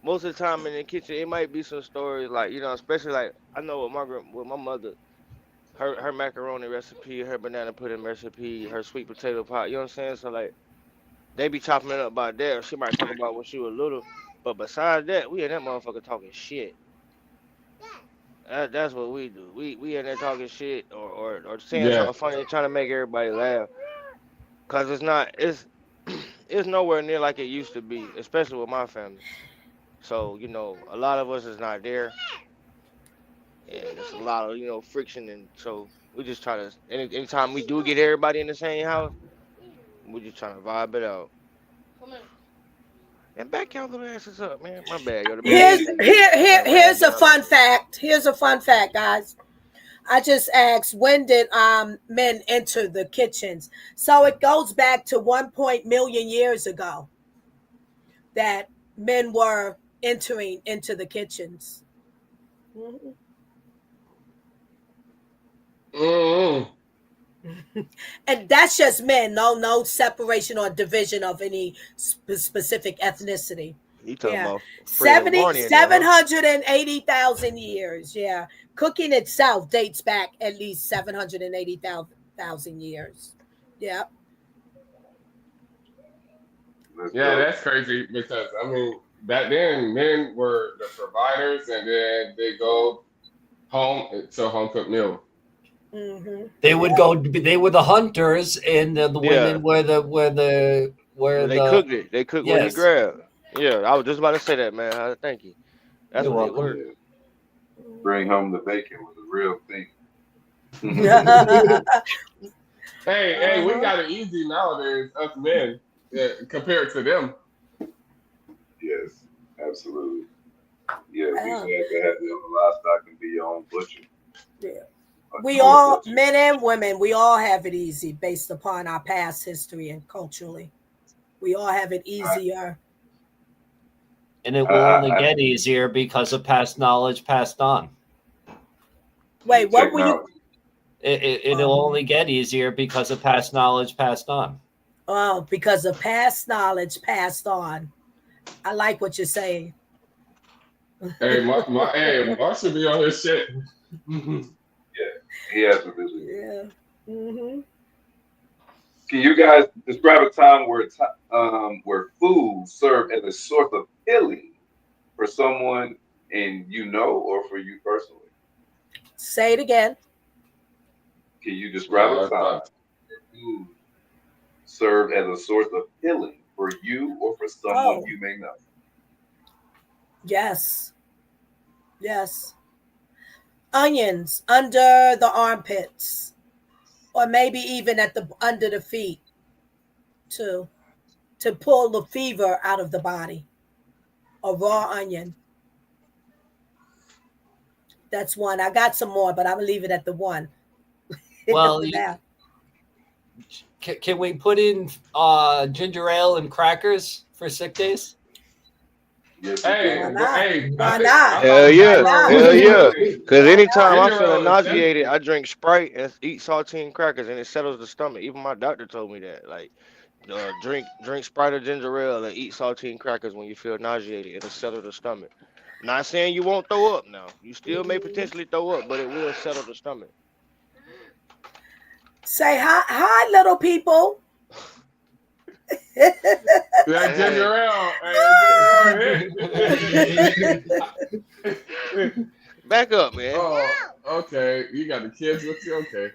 E: most of the time in the kitchen, it might be some stories like, you know, especially like I know with my mother, her macaroni recipe, her banana pudding recipe, her sweet potato pot. You know what I'm saying? So like, they be chopping it up about that. She might talk about when she was little, but besides that, we in that motherfucker talking shit. That's what we do. We in there talking shit or saying something funny, trying to make everybody laugh. Cause it's nowhere near like it used to be, especially with my family. So you know, a lot of us is not there, and there's a lot of friction, and so we just try to. Anytime we do get everybody in the same house, we just trying to vibe it out. And back y'all little asses up, man. My bad.
D: Here's here's a fun fact. Here's a fun fact, guys. I just asked, when did men enter the kitchens? So it goes back to 1 million years ago that men were entering into the kitchens. Mhm. And that's just men. No separation or division of any specific ethnicity.
E: You talking
D: Yeah.
E: about Fred and Barney in there, huh?
D: 780,000 years. Yeah. Cooking itself dates back at least 780,000 years. Yeah.
B: Yeah, that's crazy because I mean back then men were the providers and then they go home to home cooked meal.
D: Mm-hmm.
C: They would go. They were the hunters, and the
E: Yeah.
C: women were the
E: They cooked it. They cooked what he
C: Yes.
E: grabbed. Yeah, I was just about to say that, man. Thank you. That's
C: You're
E: what they
C: welcome.
E: were.
A: Bring home the bacon was a real thing.
B: Hey, we got it easy nowadays, us men, compared to them.
A: Yes, absolutely. Yeah,
D: Wow.
A: we had to have your own livestock and be your own butcher.
D: Yeah.
A: A
D: We
A: total
D: all,
A: butcher.
D: men and women, we all have it easy based upon our past history and culturally. We all have it easier.
C: And it will only get easier because of past knowledge passed on.
D: Wait, what were you?
A: Technology.
C: It'll only get easier because of past knowledge passed on.
D: Oh, because of past knowledge passed on. I like what you're saying.
B: Hey, Marshall be on his shit.
A: He absolutely.
D: Yeah. Mm-hmm.
A: Can you guys describe a time where food served as a source of healing for someone and or for you personally?
D: Say it again.
A: Can you describe a time where food served as a source of healing for you or for someone you may know?
D: Yes. Yes. Onions under the armpits, or maybe even under the feet, to pull the fever out of the body. A raw onion. That's one. I got some more, but I'm gonna leave it at the one.
C: Well,
D: Yeah.
C: Can we put in ginger ale and crackers for sick days?
A: Yes,
B: Hey,
D: Why not?
B: hey,
D: Why not?
E: Hell yeah.
D: Why not?
E: Hell yeah. Because anytime I'm
B: Ginger ale
E: feeling
B: is
E: nauseated,
B: tempting.
E: I drink Sprite and eat saltine crackers, and it settles the stomach. Even my doctor told me that. Like, drink Sprite or ginger ale and eat saltine crackers when you feel nauseated. It'll settle the stomach. Not saying you won't throw up now. You still may potentially throw up, but it will settle the stomach.
D: Say hi, little people.
B: That ginger ale.
E: Back up, man.
B: Oh, okay. You got the kids with you? Okay.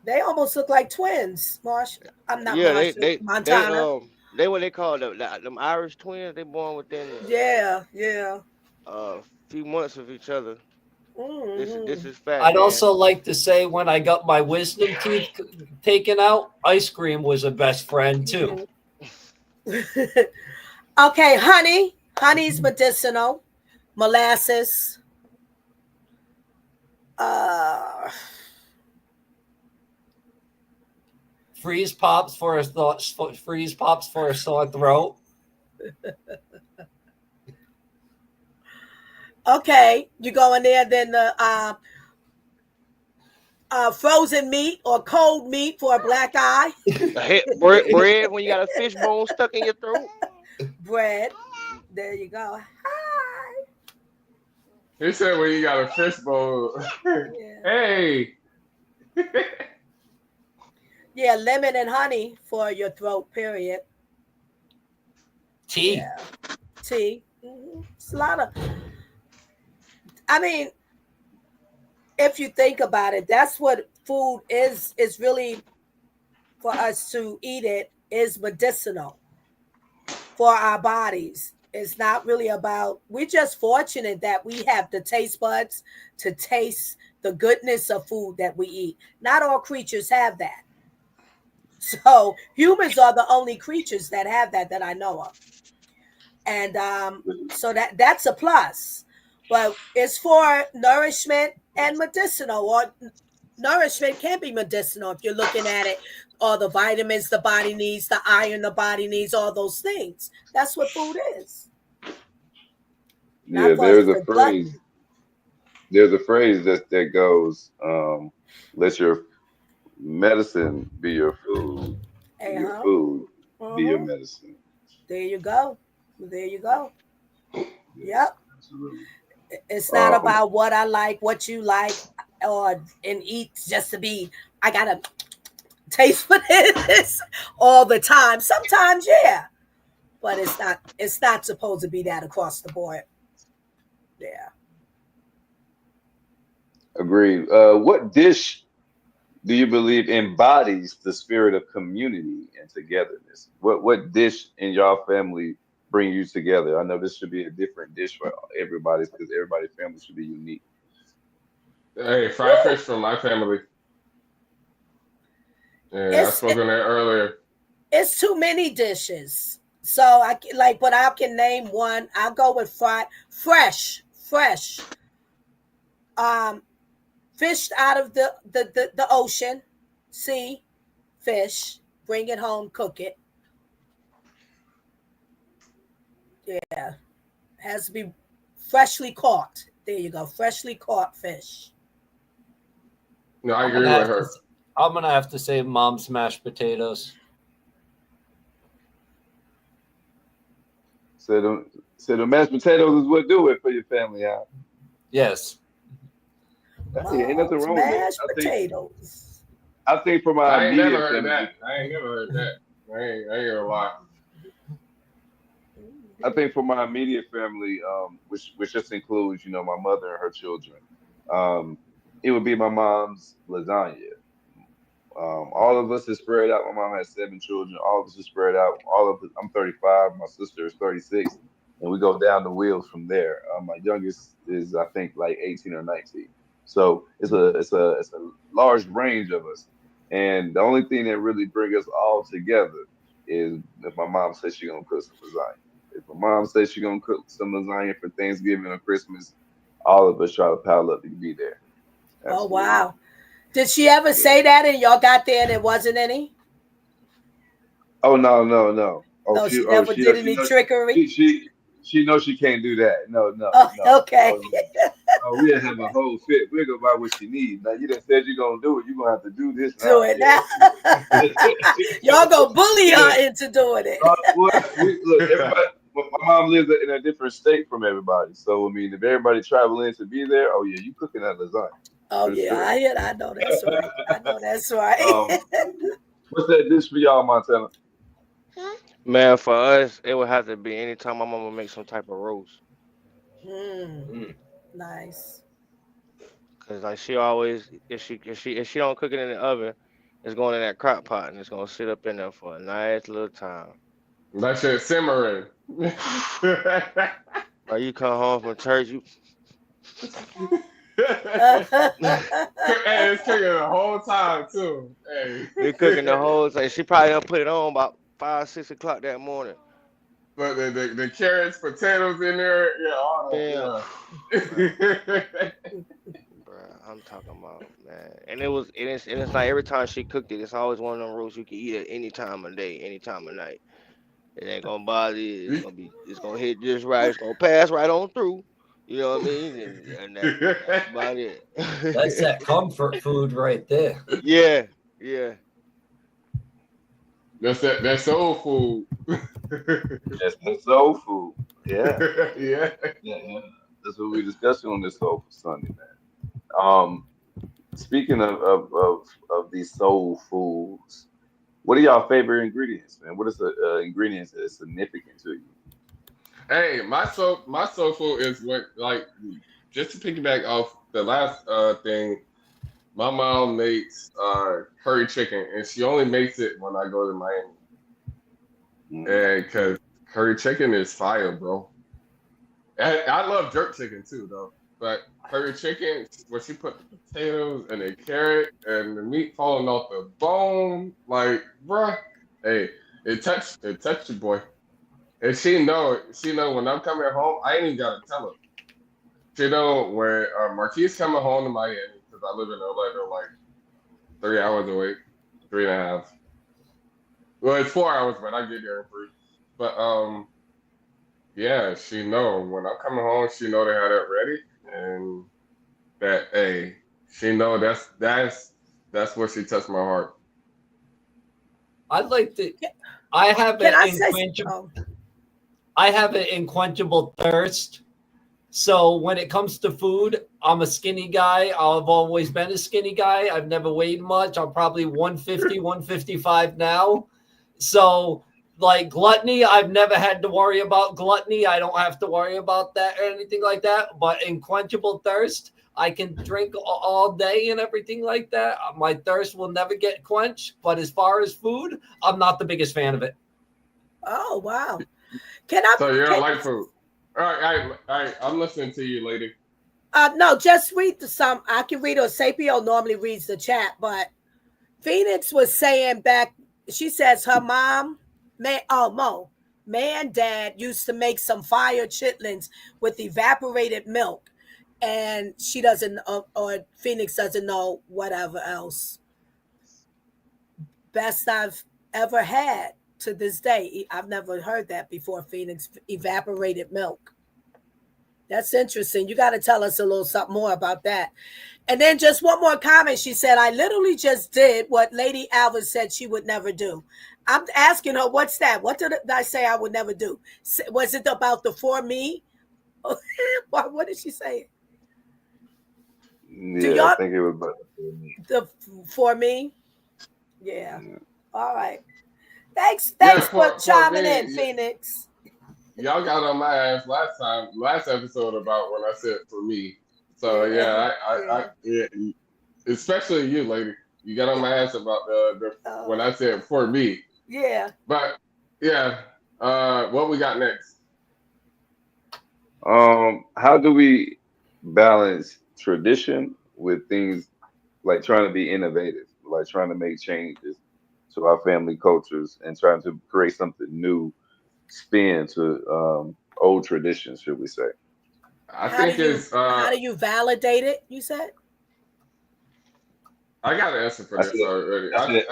D: They almost look like twins, Marsh. I'm not
E: Yeah,
D: Marsh. Montana.
E: they what they call them Irish twins. They born within
D: Yeah.
E: a few months of each other.
D: Mm-hmm.
E: This is fact.
C: I'd
E: man.
C: also like to say when I got my wisdom teeth taken out, ice cream was a best friend too.
D: Okay, honey. Honey's medicinal. Molasses.
C: Freeze pops for a sore throat.
D: Okay, you go in there. Then the frozen meat or cold meat for a black eye.
E: Bread when you got a fishbone stuck in your throat.
D: Bread. There you go. Hi.
B: He said when you got a fishbowl.
D: Yeah.
B: Hey.
D: Yeah, lemon and honey for your throat, period.
C: Tea.
D: Yeah. Tea. Mm-hmm. It's a lot of, I mean, if you think about it, that's what food is really, for us to eat it, is medicinal for our bodies. It's not really about, we're just fortunate that we have the taste buds to taste the goodness of food that we eat. Not all creatures have that. So humans are the only creatures that have that I know of. And so that's a plus. But it's for nourishment and medicinal, or nourishment can be medicinal if you're looking at it. All the vitamins the body needs, the iron the body needs, all those things. That's what food is.
A: Yeah,
D: Not for us for gluttony.
A: there's a phrase that goes, let your medicine be your food, and your food be your medicine.
D: There you go. There you go. Yep.
A: Absolutely.
D: It's not about what I like, what you like, or and eat just to be. I gotta taste for this all the time. Sometimes, yeah, but it's not. It's not supposed to be that across the board. Yeah.
A: Agreed. What dish do you believe embodies the spirit of community and togetherness? What dish in y'all family bring you together? I know this should be a different dish for everybody because everybody's family should be unique.
B: Hey, fried fish from my family. Yeah, I spoke on that earlier.
D: It's too many dishes. So I like, but I can name one. I'll go with fresh. Fished out of the ocean, sea, fish, bring it home, cook it. Yeah. Has to be freshly caught. There you go. Freshly caught fish.
B: No, I agree with her.
C: I'm gonna have to say mom's mashed potatoes.
A: So the mashed potatoes is what do it for your family, huh?
C: Yes.
A: Hey, ain't nothing wrong with that.
D: Mashed potatoes.
A: I think for my
B: I ain't never
A: immediate
B: heard
A: family,
B: that. I ain't never heard that. I ain't gonna lie.
A: I think for my immediate family, which just includes, my mother and her children, it would be my mom's lasagna. All of us is spread out. My mom has 7 children. All of us is spread out. I'm 35. My sister is 36, and we go down the wheels from there. My youngest is, I think, like 18 or 19. So it's a large range of us, and the only thing that really brings us all together is if my mom says she's gonna cook some lasagna. If my mom says she's gonna cook some lasagna for Thanksgiving or Christmas, all of us try to pile up to be there.
D: Absolutely. Oh wow! Did she ever say that and y'all got there and it wasn't any?
A: Oh no. Oh,
D: no, she never did any trickery.
A: She knows she can't do that. No.
D: Okay.
A: Oh, we'll have a whole fit. We'll go buy what she needs. Now you done said you're gonna do it. You're gonna have to do this.
D: Do it now. Y'all go bully her into doing it.
A: Look, everybody. My mom lives in a different state from everybody. So I mean, if everybody travel in to be there, oh yeah, you cooking that lasagna.
D: Oh yeah, sure. I know that's right.
A: What's that dish for y'all, Montana?
E: Man, for us, it would have to be anytime my mama makes some type of roast.
D: Nice.
E: Cause like she always, if she don't cook it in the oven, it's going in that crock pot and it's gonna sit up in there for a nice little time.
B: That shit simmering.
E: Or you come home from church, you.
B: Hey, it's cooking the whole time too. Hey,
E: they cooking the whole time. She probably done put it on about 5, 6 o'clock that morning.
B: But the carrots, potatoes in there, yeah, all that. Yeah.
E: Bruh, I'm talking about, man. And it's like every time she cooked it, it's always one of them roasts you can eat at any time of day, any time of night. It ain't gonna bother you. It's gonna hit just right. It's gonna pass right on through. You know what I mean? And that's about it.
C: That's that comfort food right there.
E: Yeah.
B: That's soul food.
A: That's the soul food. Yeah.
B: Yeah.
A: That's what we discussing on this Soul Sunday, man. Speaking of these soul foods, what are y'all favorite ingredients, man? What is the ingredients that is significant to you?
B: Hey, my soul food is what, like, just to piggyback off the last thing. My mom makes curry chicken, and she only makes it when I go to Miami. And because curry chicken is fire, bro. And I love jerk chicken too, though. But curry chicken, where she put the potatoes and the carrot and the meat falling off the bone, like, bruh, hey, it touched your boy. And she know when I'm coming home, I ain't even gotta tell her. She know when Marquise coming home to Miami because I live in LA. They're like 3 hours away, 3.5. Well, it's 4 hours, but I get there in 3. But yeah, she know when I'm coming home. She know they had that ready, and that hey, she know that's where she touched my heart.
C: I'd like to. I have
D: Can
C: an
D: I say?
C: inquenchable. I have an inquenchable thirst. So when it comes to food, I'm a skinny guy. I've always been a skinny guy. I've never weighed much. I'm probably 150, 155 now. So like gluttony, I've never had to worry about gluttony. I don't have to worry about that or anything like that. But unquenchable thirst, I can drink all day and everything like that. My thirst will never get quenched. But as far as food, I'm not the biggest fan of it.
D: Oh wow! Can I?
B: So you don't like food. All right, I'm listening to you, lady.
D: No, just read some. I can read, or Sapio normally reads the chat, but Phoenix was saying back. She says her mom, Mo, and dad used to make some fire chitlins with evaporated milk, and she doesn't, or Phoenix doesn't know whatever else. Best I've ever had to this day. I've never heard that before. Phoenix, evaporated milk. That's interesting. You got to tell us a little something more about that. And then just one more comment. She said, I literally just did what Lady Alva said she would never do. I'm asking her, what's that? What did I say I would never do? Was it about the for me? What did she say?
A: Yeah, I think it was about
D: the for me. Yeah. All right. Thanks for chiming in, Phoenix.
B: Y'all got on my ass last episode about when I said for me. So yeah, I especially you, lady. You got on my ass about when I said for me.
D: Yeah.
B: But yeah, what we got next?
A: How do we balance tradition with things like trying to be innovative, like trying to make changes to our family cultures and trying to create something new, spin to old traditions, should we say?
B: How
D: do you validate it? You said.
B: I got an answer for this already.
A: I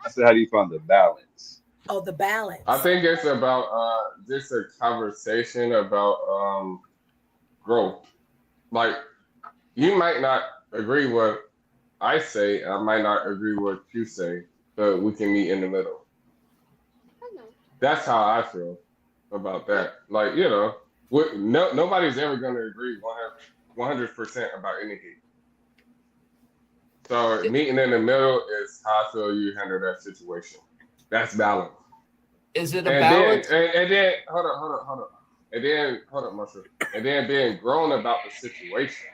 A: said, how do you find the balance?
D: Oh, the balance.
B: I think it's about just a conversation about growth. Like you might not agree with I say, I might not agree with what you say, but we can meet in the middle. That's how I feel about that. Like, nobody's ever going to agree 100% about anything. So meeting in the middle is how I feel you handle that situation. That's balance.
C: Is it a balance?
B: And then, hold on. And then, hold on, Marshall. And then being grown about the situation.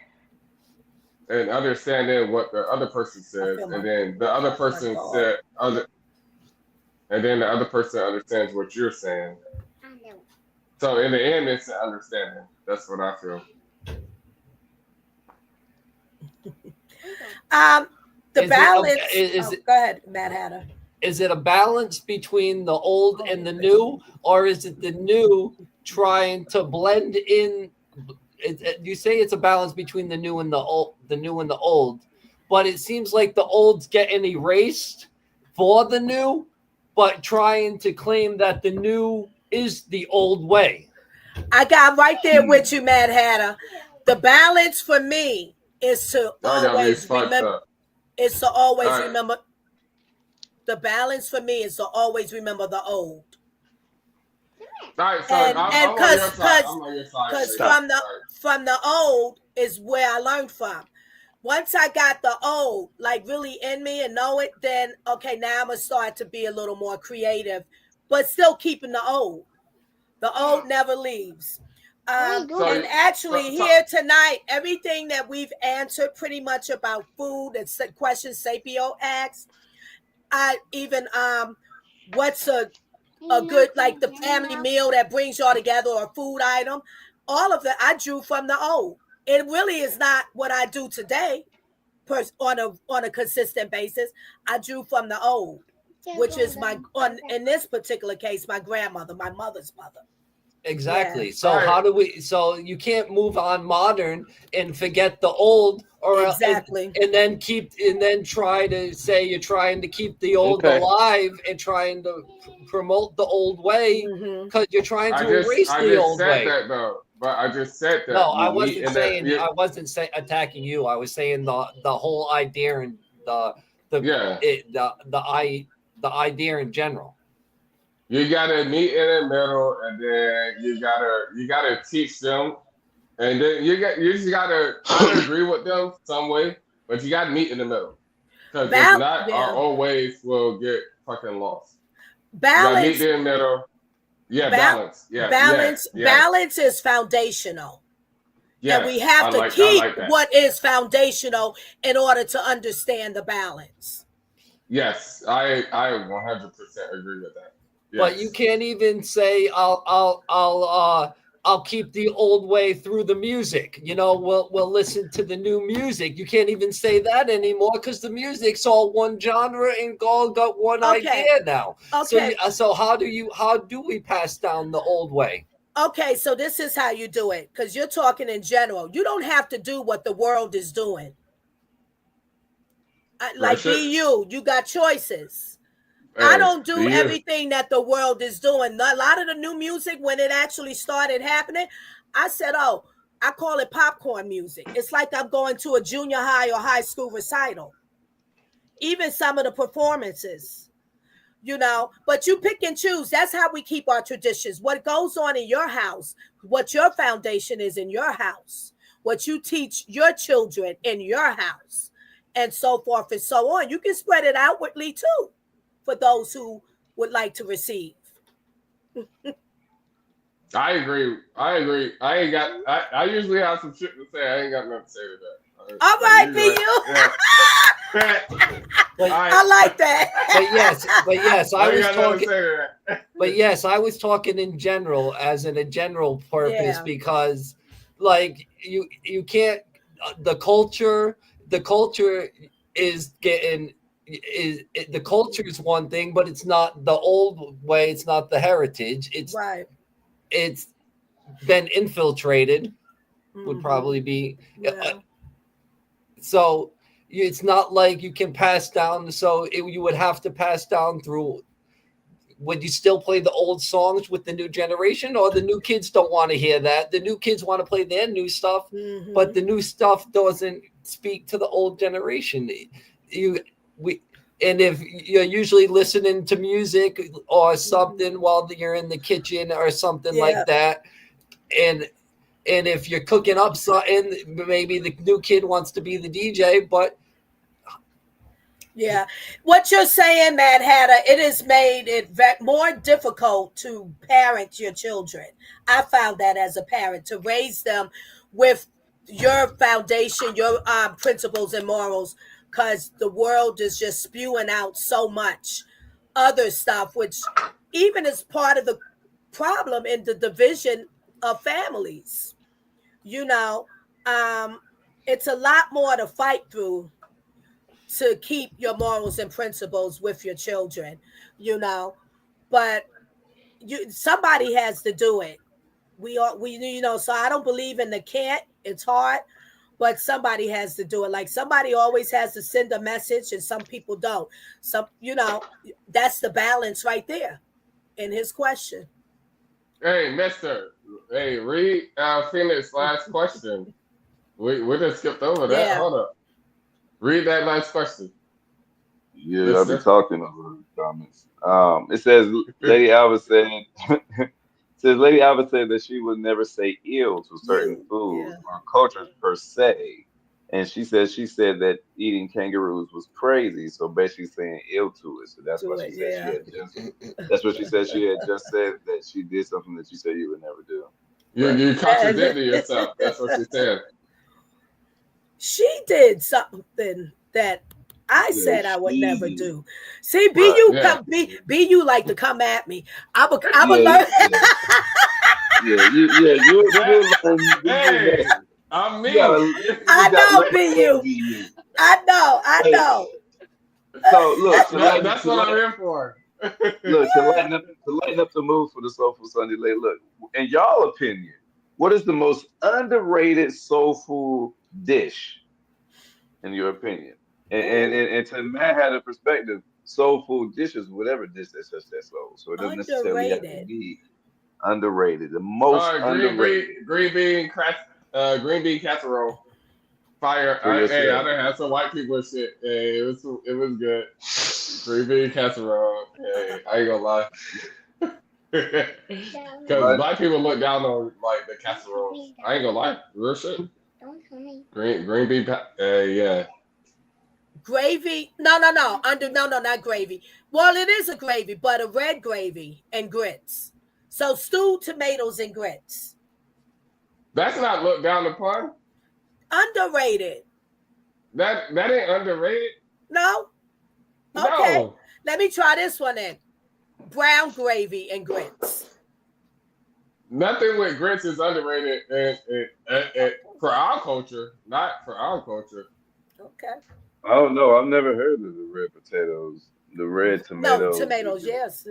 B: And understanding what the other person says, and then the other person and then the other person understands what you're saying. So in the end, it's an understanding. That's what I feel.
D: The balance. Go ahead, Mad Hatter.
C: Is it a balance between the old and the new, or is it the new trying to blend in? You say it's a balance between the new and the old, but it seems like the old's getting erased for the new, but trying to claim that the new is the old way.
D: I got right there with you, Mad Hatter. The balance for me is to always remember. It's to always remember. The balance for me is to always remember the old.
B: Right, so
D: because from the old is where I learned from. Once I got the old like really in me and know it, then okay, now I'm gonna start to be a little more creative, but still keeping the old. The old never leaves. And actually, here tonight, everything that we've answered pretty much about food and questions Sapio asked. I even what's a good like the family meal that brings y'all together or a food item, all of that I drew from the old. It really is not what I do today on a consistent basis. I drew from the old. which is in this particular case, my grandmother, my mother's mother.
C: Exactly.
D: Yeah.
C: So
B: Right.
C: how do we? So you can't move on modern and forget the old, or
D: Exactly.
C: and then try to say you're trying to keep the old
E: Okay.
C: alive and trying to promote the old way
D: Mhm.
C: because you're trying
B: I
C: to
B: just
C: erase
B: I
C: the
B: just
C: old
B: said
C: way.
B: that though. But I just said that.
C: No, I
B: You meet
C: wasn't
B: in
C: saying.
B: that.
C: I wasn't attacking you. I was saying the whole idea and the
B: Yeah.
C: the idea in general.
B: You gotta meet in the middle, and then you gotta teach them, and then you just gotta try to agree with them some way, but you gotta meet in the middle, because if not, our old ways will get fucking lost. You gotta meet
D: Balance,
B: in the middle. Yeah,
D: Ba-
B: balance. Yeah,
D: balance,
B: yeah,
D: balance is foundational.
B: yeah.
D: And we have to
B: I
D: keep
B: like that.
D: what is foundational in order to understand the balance.
B: Yes, I 100% agree with that. Yes.
C: But you can't even say I'll keep the old way through the music. You know, we'll listen to the new music. You can't even say that anymore because the music's all one genre and all got one idea now.
D: Okay.
C: So how do we pass down the old way?
D: Okay, so this is how you do it, because you're talking in general. You don't have to do what the world is doing. Like be you got choices. I don't do everything that the world is doing. A lot of the new music, when it actually started happening, I said, oh, I call it popcorn music. It's like I'm going to a junior high or high school recital. Even some of the performances, you know, but you pick and choose. That's how we keep our traditions. What goes on in your house, what your foundation is in your house, what you teach your children in your house, and so forth and so on. You can spread it outwardly too, for those who would like to receive.
B: I agree. I usually have some shit to say. I ain't got nothing to say to that.
D: All right, BU. I like that.
C: But yes, I was talking.
B: That.
C: But yes, I was talking in general, as in a general purpose,
D: Yeah.
C: because, like, you can't. The culture is getting. The culture is one thing, but it's not the old way. It's not the heritage. It's
D: right.
C: It's been infiltrated. Would probably be.
D: Yeah.
C: So it's not like you can pass down. So you would have to pass down through. Would you still play the old songs with the new generation, or the new kids don't want to hear that? The new kids want to play their new stuff, but the new stuff doesn't speak to the old generation. And if you're usually listening to music or something while you're in the kitchen or something like that, and if you're cooking up something, maybe the new kid wants to be the DJ, but
D: yeah, what you're saying, Mad Hatter, it has made it more difficult to parent your children. I found that as a parent, to raise them with your foundation, your principles and morals, because the world is just spewing out so much other stuff, which even is part of the problem in the division of families. You know, it's a lot more to fight through to keep your morals and principles with your children, you know, but somebody has to do it. We you know, so I don't believe in the can't. It's hard, but somebody has to do it. Like somebody always has to send a message, and some people don't. Some, you know, that's the balance right there in his question.
B: Hey, Mister. Hey, read Phoenix's last question. We just skipped over that.
D: Yeah.
B: Hold up. Read that last question.
A: Yeah, I'll be talking over the comments. It says Lady Alva said that she would never say ill to certain foods or cultures per se. And she said that eating kangaroos was crazy. So basically saying ill to it. So that's what she said. That's what she said. She had just said that she did something that she said you would never do.
B: You contradicted yourself. That's what she said.
D: She did something that I said I would never do. See, BU like to come at me. I'm a learn.
A: You
B: Hey, I'm me.
D: I know, BU. I know.
A: So look, to lighten,
B: That's what I'm here for.
A: look to lighten up the mood for the Soulful Sunday. Look, in y'all opinion, what is the most underrated soul food dish? In your opinion, and to Matt had a perspective. Soul food dishes, whatever dish that's just that soul. So it doesn't necessarily have to
D: Underrated.
A: be underrated. The most underrated.
B: Green bean casserole. Fire.
A: For
B: Hey, I
A: yourself.
B: done had some white people and shit. Hey, it was good. Green bean casserole. Hey, I ain't gonna lie. Because
A: What?
B: black people look down on like the casseroles. I ain't gonna lie. Real shit. Green bean. Yeah.
D: Gravy? No, not gravy. Well, it is a gravy, but a red gravy and grits. So stewed tomatoes and grits.
B: That's not looked down upon.
D: Underrated.
B: That ain't underrated.
D: No? Okay.
B: No.
D: Let me try this one in. Brown gravy and grits.
B: Nothing with grits is underrated and for our culture, not for our culture.
D: Okay.
A: I don't know. I've never heard of the red potatoes, the red
D: No,
A: tomatoes.
D: tomatoes, yes.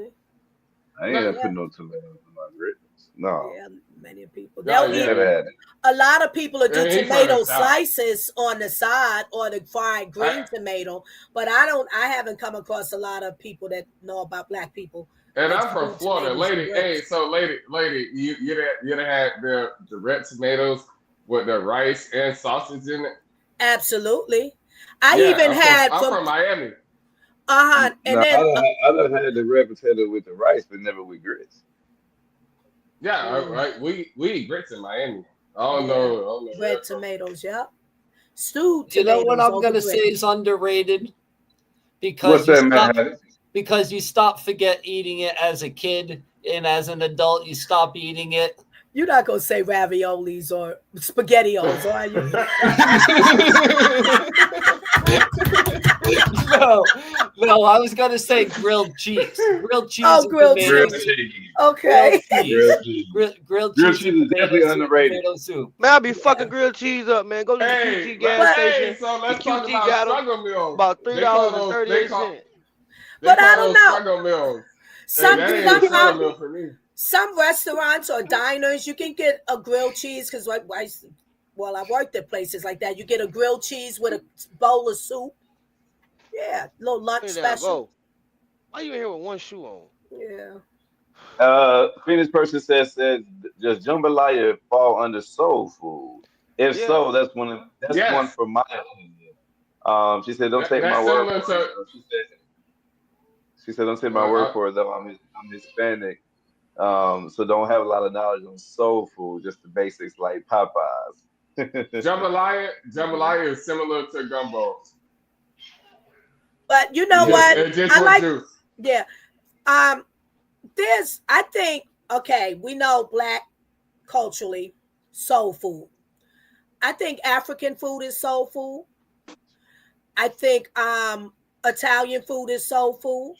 A: I ain't gonna
D: Yeah.
A: put no tomatoes in my grits. No,
D: Yeah, many people.
B: Yeah,
D: They'll
B: yeah.
D: eat.
A: never had it.
D: A lot of people will do
B: Yeah, he's from
D: tomato
B: the South.
D: slices on the side or the fried green
B: I-
D: tomato, but I haven't come across a lot of people that know about black people.
B: And
D: That's
B: I'm from
D: good
B: Florida,
D: tomatoes and
B: lady.
D: grits.
B: Hey, so lady, you done had the red tomatoes with the rice and sausage in it.
D: Absolutely. I
B: Yeah,
D: even had
B: I'm
D: from
B: from Miami.
D: and
A: No,
D: then
A: I done had the red potato with the rice, but never with grits.
B: Yeah, right. We eat grits in Miami. I don't
D: Yeah.
B: know.
D: red tomatoes, yeah. Stewed
C: You know
D: tomatoes.
C: what I'm
D: over
C: gonna
D: grits.
C: say is underrated
A: What's
C: because
A: that, Matt?
C: because you stop forget eating it as a kid, and as an adult you stop eating it.
D: You're not gonna say raviolis or spaghettios, are you?
C: No, I was gonna say grilled cheese. Grilled cheese.
D: Oh,
C: and
D: grilled
C: tomatoes.
A: Grilled cheese.
D: Okay.
A: Grilled cheese.
C: Grilled
A: Grilled
C: cheese.
A: cheese
C: and
A: is definitely
C: tomato soup,
A: underrated.
C: Tomato soup.
E: Man, I be fucking grilled cheese up, man. Go to the
B: Hey,
E: QT gas
B: hey,
E: station.
B: so let's
E: The
B: talk
E: QT
B: about
E: got 'em
B: struggle meals.
E: about
B: They call those-
E: $3.38.
D: But I
B: call
D: don't
B: those
D: know.
B: struggle meals.
D: Some
B: Hey, that ain't a struggle
D: some
B: meal for me.
D: some restaurants or diners, you can get a grilled cheese because I worked at places like that. You get a grilled cheese with a bowl of soup. Yeah, little lunch
E: Hey, now,
D: special.
E: go. Why you in here with one shoe on?
D: Yeah.
A: Phoenix person says does jambalaya fall under soul food? If
E: Yeah.
A: so, that's one
B: Yes.
A: for my opinion. She said, "Don't take my
B: That's
A: word
B: similar
A: for it."
B: to.
A: She said, "Don't take my word for it, though. I'm Hispanic, so don't have a lot of knowledge on soul food, just the basics like Popeyes."
B: Jambalaya is similar to gumbo.
D: But you know
B: Just-
D: what?
B: It's just
D: I
B: with
D: like
B: juice.
D: yeah. I think okay, we know black culturally soul food. I think African food is soul food. I think Italian food is soul food.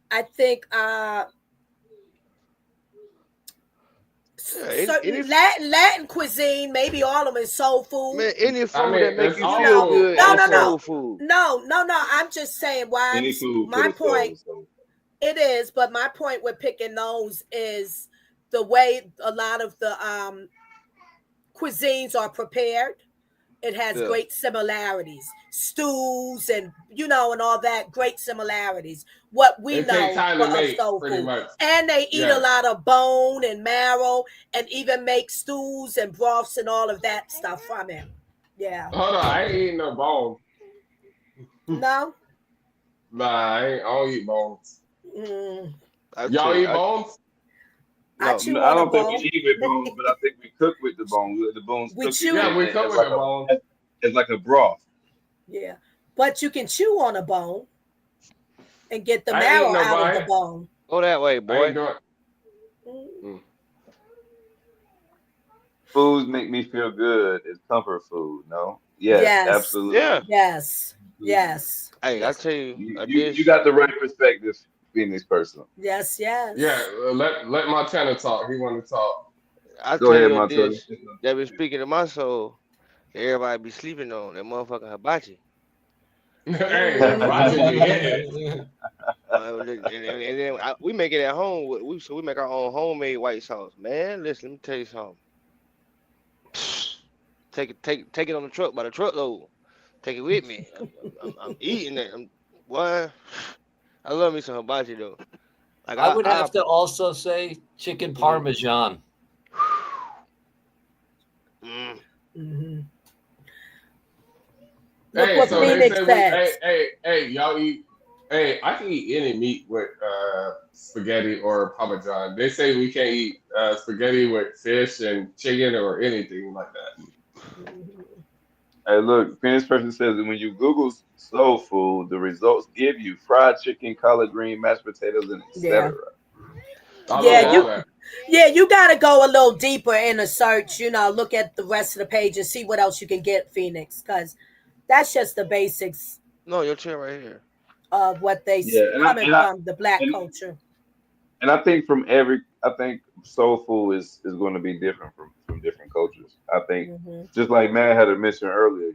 D: I think
E: Yeah,
D: certain
E: any-
D: Latin cuisine, maybe all of them is soul food.
E: Man, any food
B: mean,
E: that make
B: it's
E: you
B: all
E: feel
B: food.
E: good
D: No,
E: is
D: no, no.
E: soul food.
D: No. I'm just saying why
A: Any food for
D: my
A: the soul,
D: point.
A: so.
D: It is, but my point with picking those is the way a lot of the cuisines are prepared. It has
E: Yeah.
D: great similarities, stews and and all that. Great similarities. What we
B: It
D: know
B: takes time
D: for
B: to
D: a
B: make,
D: soul
B: pretty
D: food,
B: much.
D: and they eat
B: Yeah.
D: a lot of bone and marrow, and even make stews and broths and all of that stuff from it. Yeah.
B: Hold on, I ain't eating no bone.
D: No.
B: Nah, I don't eat bones.
E: I
B: Y'all
E: tell you,
B: eat bones?
D: I
E: No,
D: chew
A: I
D: on a
A: don't think
D: bone.
A: we eat with bones, but I think we cook with the bones. The bones
D: We
A: cook
D: chew-
A: it
B: Yeah, we
A: as
B: cook with
A: like
B: the bone.
A: It's like a broth.
D: Yeah, but you can chew on a bone and get the
B: I ain't
D: marrow
B: no
D: out of the
B: bite.
D: bone.
E: go that way,
B: I
E: boy.
B: ain't doing.
D: Mm.
A: Foods make me feel good. It's comfort food. No. Yes.
D: Yes.
A: Absolutely.
E: Yeah.
D: Yes. Yes.
E: Hey, I
A: Yes.
E: tell you,
A: You,
E: a
A: you,
E: dish.
A: you got the right perspective, Phoenix person.
D: Yes. Yes.
B: Yeah, let Montana talk. He want to talk.
E: I
A: Go
E: tell
A: ahead,
E: you a
A: Montoya.
E: dish that been speaking to my soul. That everybody be sleeping on that motherfucking hibachi.
B: Hey, Roger, you hit it.
E: And then we make it at home. We make our own homemade white sauce. Man, listen, let me tell you something. Take it on the truck by the truckload. Take it with me. I'm eating it. Boy, I love me some hibachi though. Like
C: I would have to also say chicken parmesan.
D: Mm-hmm. Look
B: Hey,
D: what
B: so they
D: Phoenix
B: say
D: says.
B: hey, y'all eat. Hey, I can eat any meat with spaghetti or parmesan. They say we can't eat spaghetti with fish and chicken or anything like that.
A: Hey, look, Phoenix person says that when you Google soul food, the results give you fried chicken, collard green, mashed potatoes, and
D: Yeah.
A: etc.
B: I
D: Yeah,
B: love all that.
D: you got to go a little deeper in a search. Look at the rest of the page and see what else you can get, Phoenix, because that's just the basics
E: No, your chair right here.
D: of what they
A: Yeah,
D: coming from the black
A: and,
D: culture.
A: and I think soul food is going to be different from different cultures. I think
D: Mm-hmm.
A: just like Matt had mentioned earlier,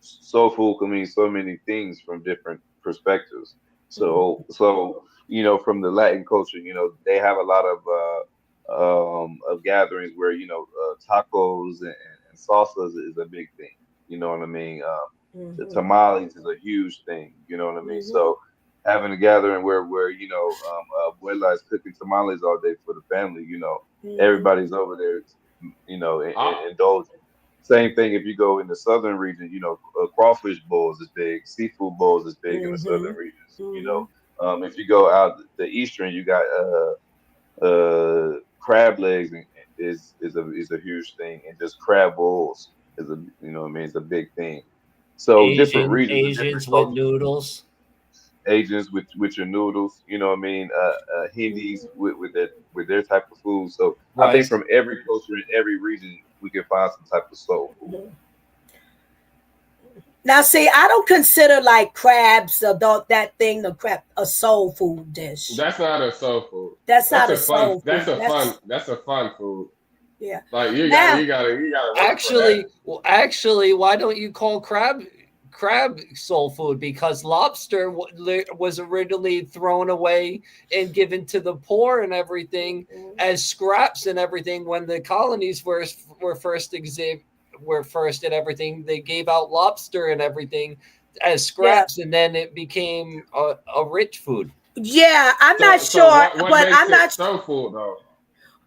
A: soul food can mean so many things from different perspectives. So from the Latin culture, they have a lot of gatherings where tacos and salsas is a big thing. You know what I mean? The
D: Mm-hmm.
A: tamales is a huge thing. You know what I mean?
D: Mm-hmm.
A: So having a gathering where abuela is cooking tamales all day for the family,
D: Mm-hmm.
A: everybody's over there, indulging. Same thing if you go in the southern region, crawfish bowls is big, seafood bowls is big in the southern regions. If you go out the eastern, you got crab legs is a huge thing, and just crab bowls is a what I mean, it's a big thing. So different regions and different
C: Asians with
A: cultures.
C: noodles.
A: Asians with your noodles, you know what I mean? Hindis with their type of food. So I think
C: Right.
A: from every culture in every region, we can find some type of soul food.
D: Mm-hmm. Now, see, I don't consider like crabs or that thing, the crab, a soul food dish.
B: That's not a soul food.
D: That's not
B: That's
D: a
B: a fun.
D: soul
B: That's
D: food.
B: a fun. That's a fun food.
D: Yeah.
B: Like
D: Now,
B: you gotta work for that.
C: Actually, why don't you call crab soul food? Because lobster was originally thrown away and given to the poor and everything as scraps and everything when the colonies were first and everything. They gave out lobster and everything as scraps, and then it became a rich food.
D: Yeah, I'm not
B: So
D: sure,
B: what
D: but
B: makes
D: I'm
B: it
D: not.
B: soul food though?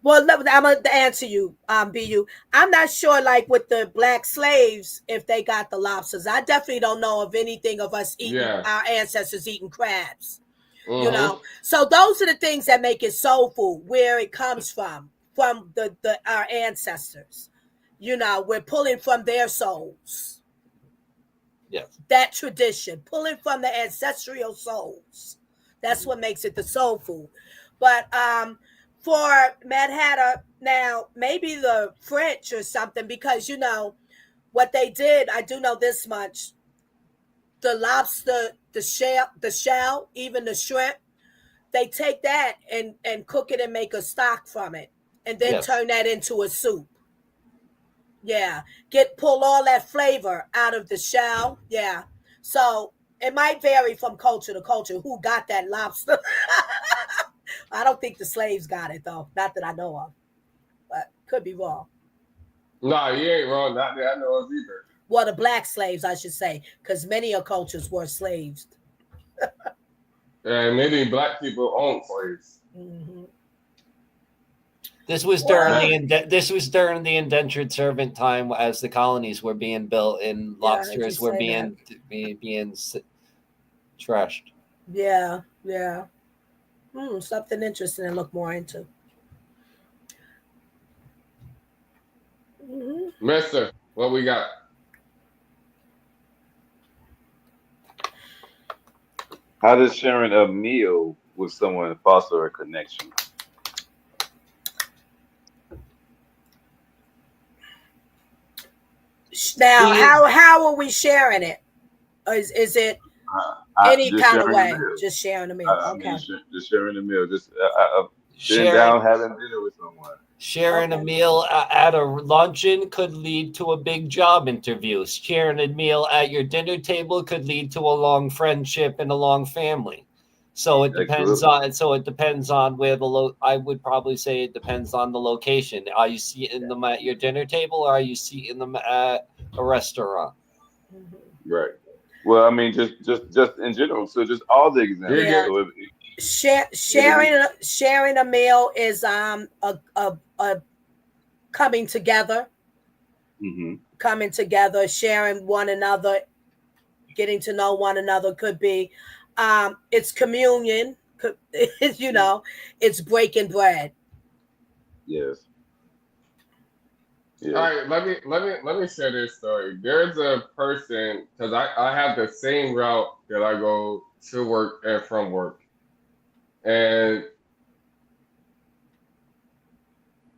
D: Well, I'm gonna answer you, BU. I'm not sure, like with the black slaves, if they got the lobsters. I definitely don't know of anything of us eating
B: Yeah.
D: our ancestors eating crabs.
B: Mm-hmm.
D: So those are the things that make it soul food, where it comes from the our ancestors. We're pulling from their souls.
C: Yes.
D: That tradition, pulling from the ancestral souls. That's what makes it the soul food. But for Mad Hatter, now maybe the French or something, because what they did, I do know this much. The lobster, the shell, even the shrimp, they take that and cook it and make a stock from it, and then turn that into a soup. Yeah, pull all that flavor out of the shell. Yeah, so it might vary from culture to culture who got that lobster. I don't think the slaves got it though, not that I know of, but could be wrong.
B: No, you ain't wrong. Not that I know of either.
D: Well, the black slaves, I should say, because many of cultures were slaves.
B: And many black people own slaves.
D: Mm-hmm.
C: This was during the indentured servant time, as the colonies were being built and lobsters were being trashed.
D: Yeah. Something interesting to look more into. Mm-hmm.
B: Mister, what we got?
A: How does sharing a meal with someone foster a connection?
D: Now, how are we sharing it? Is it any kind of way? Just sharing a meal. Okay.
A: Just sharing a meal. Just sitting
C: Sharing-
A: down, having dinner with someone.
C: Sharing a
D: Okay.
C: meal at a luncheon could lead to a big job interview. Sharing a meal at your dinner table could lead to a long friendship and a long family. So it depends
A: Absolutely.
C: on. So it depends on where the. I would probably say it depends on the location. Are you seating them at your dinner table, or are you seating them at a restaurant?
D: Mhm.
A: Right. Well, I mean, just in general. So just all the
B: You
A: examples.
D: Yeah.
B: get
A: So
D: Sharing sharing a meal is a coming together,
A: mhm.
D: sharing one another, getting to know one another. Could be it's communion. You know, it's breaking bread.
A: Yes.
B: all
A: Yes.
B: right. Let me share this story. There's a person because I have the same route that I go to work and from work, and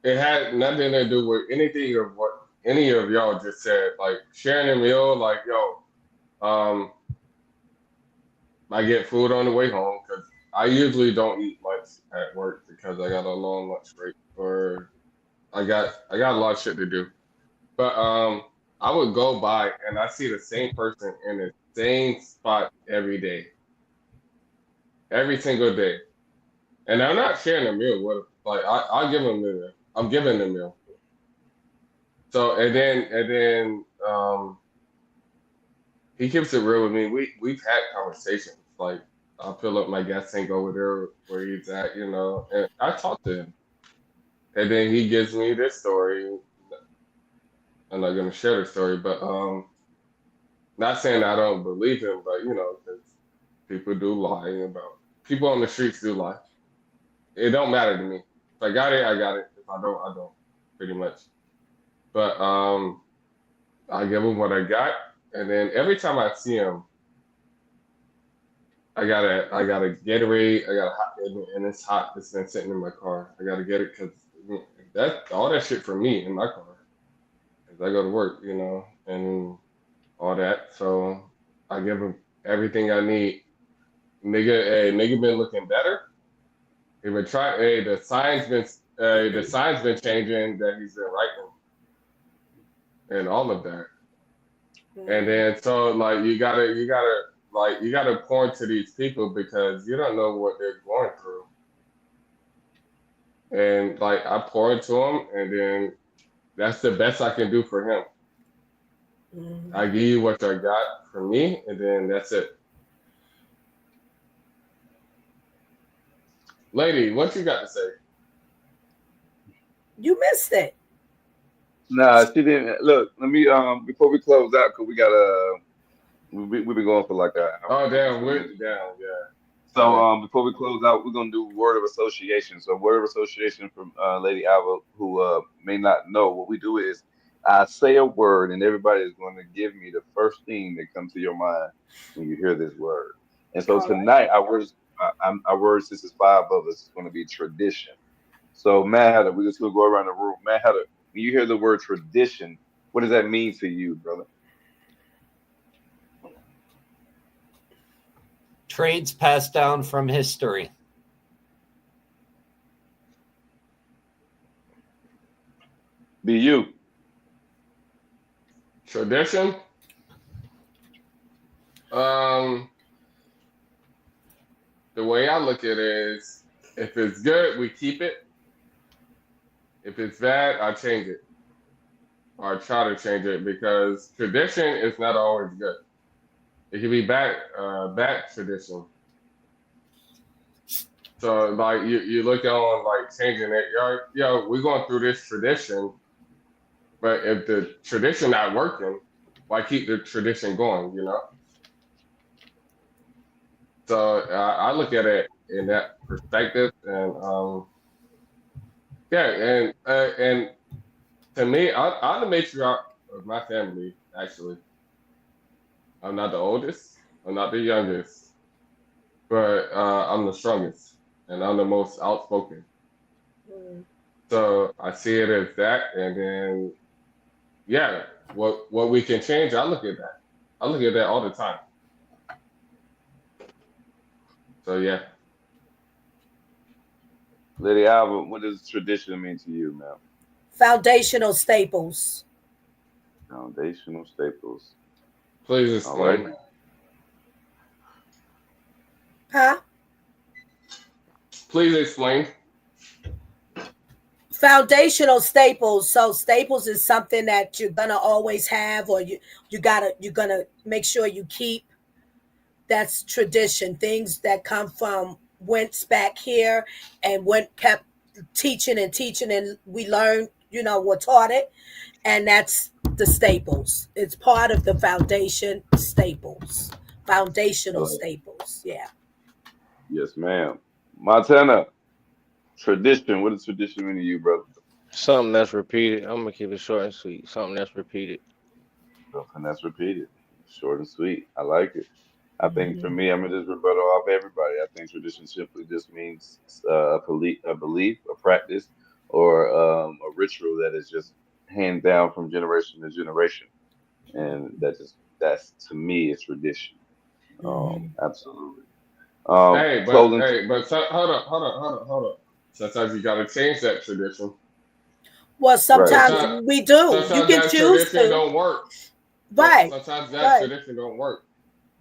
B: it had nothing to do with anything of what any of y'all just said. Like sharing a meal, like yo, um, I get food on the way home because I usually don't eat lunch at work because I got a long lunch break or I got a lot of shit to do. But I would go by and I see the same person in the same spot every day, every single day, and I'm not sharing a meal with them. Like I'll give them a meal. I'm giving them a meal. So and then he keeps it real with me. We've had conversations. Like I'll fill up my gas tank over there where he's at, and I talk to him. And then he gives me this story. I'm not gonna share the story, but not saying I don't believe him, but 'cause people do lie about people on the streets do lie. It don't matter to me. If I got it, I got it. If I don't, I don't. Pretty much. But I give him what I got, and then every time I see him, I got a Gatorade. I got a hot, and it's hot. It's been sitting in my car. I gotta get it because that all that shit for me in my car. As I go to work, and all that. So I give him everything I need. Nigga been looking better. He been trying. Hey, the sign's been changing that he's been writing and all of that. And
D: Mhm.
B: then so like you gotta point to these people because you don't know what they're going through. And like I pour into him, and then that's the best I can do for him. I
D: Mhm.
B: give you what I got for me, and then that's it. Lady, what you got to say?
D: You missed it.
A: Nah, she didn't. Look, let me before we close out, cause we got we've been going for like an hour
B: Oh
A: and fifty
B: damn,
A: some
B: we're
A: minutes.
B: down. Yeah.
A: So
B: Okay.
A: before we close out, we're gonna do word of association. So word of association from Lady Alva, who may not know. What we do is I say a word, and everybody is going to give me the first thing that comes to your mind when you hear this word. And so
D: All right.
A: tonight, our words, since it's five of us, is going to be tradition. So Mad Hatter, we're just gonna go around the room. Mad Hatter, when you hear the word tradition, what does that mean to you, brother?
C: Trades passed down from history.
A: Be you.
B: Tradition. Um, the way I look at it is, if it's good, we keep it. If it's bad, I change it or I try to change it because tradition is not always good. It can be bad tradition. So like you look on like changing it, we're going through this tradition, but if the tradition not working, why keep the tradition going? So I look at it in that perspective, and yeah, and to me, I'm the matriarch of my family. Actually, I'm not the oldest, I'm not the youngest, but I'm the strongest, and I'm the most outspoken.
D: Mhm.
B: So I see it as that, and then yeah, what we can change, I look at that. I look at that all the time. So yeah,
A: Lady Alva, what does tradition mean to you, ma'am?
D: Foundational staples.
A: Foundational staples.
B: Please
A: All right.
B: explain.
D: Huh?
B: Please explain.
D: Foundational staples. So staples is something that you're gonna always have, or you're gonna make sure you keep. That's tradition. Things that come from whence back here and went kept teaching and teaching, and we learned, were taught it, and that's the staples. It's part of the foundation staples. Foundational
A: All right.
D: staples. Yeah.
A: Yes, ma'am. Montana, tradition. What does tradition mean to you, brother?
E: Something that's repeated. I'm gonna keep it short and sweet. Something that's repeated.
A: Something that's repeated. Short and sweet. I like it. I think for
D: Mhm.
A: me, I'm gonna just rebuttal off everybody. I think tradition simply just means a belief, a practice, or a ritual that is just handed down from generation to generation, and that's to me, it's tradition.
D: Mhm.
A: Absolutely. Clothing.
B: Hold up. Sometimes you gotta change that tradition.
D: Well,
A: Right.
D: sometimes
B: Sometimes,
D: we do. You
B: sometimes
D: can
B: that
D: choose
B: tradition
D: to.
B: don't work.
D: Right.
B: Sometimes that
D: Right.
B: tradition don't work.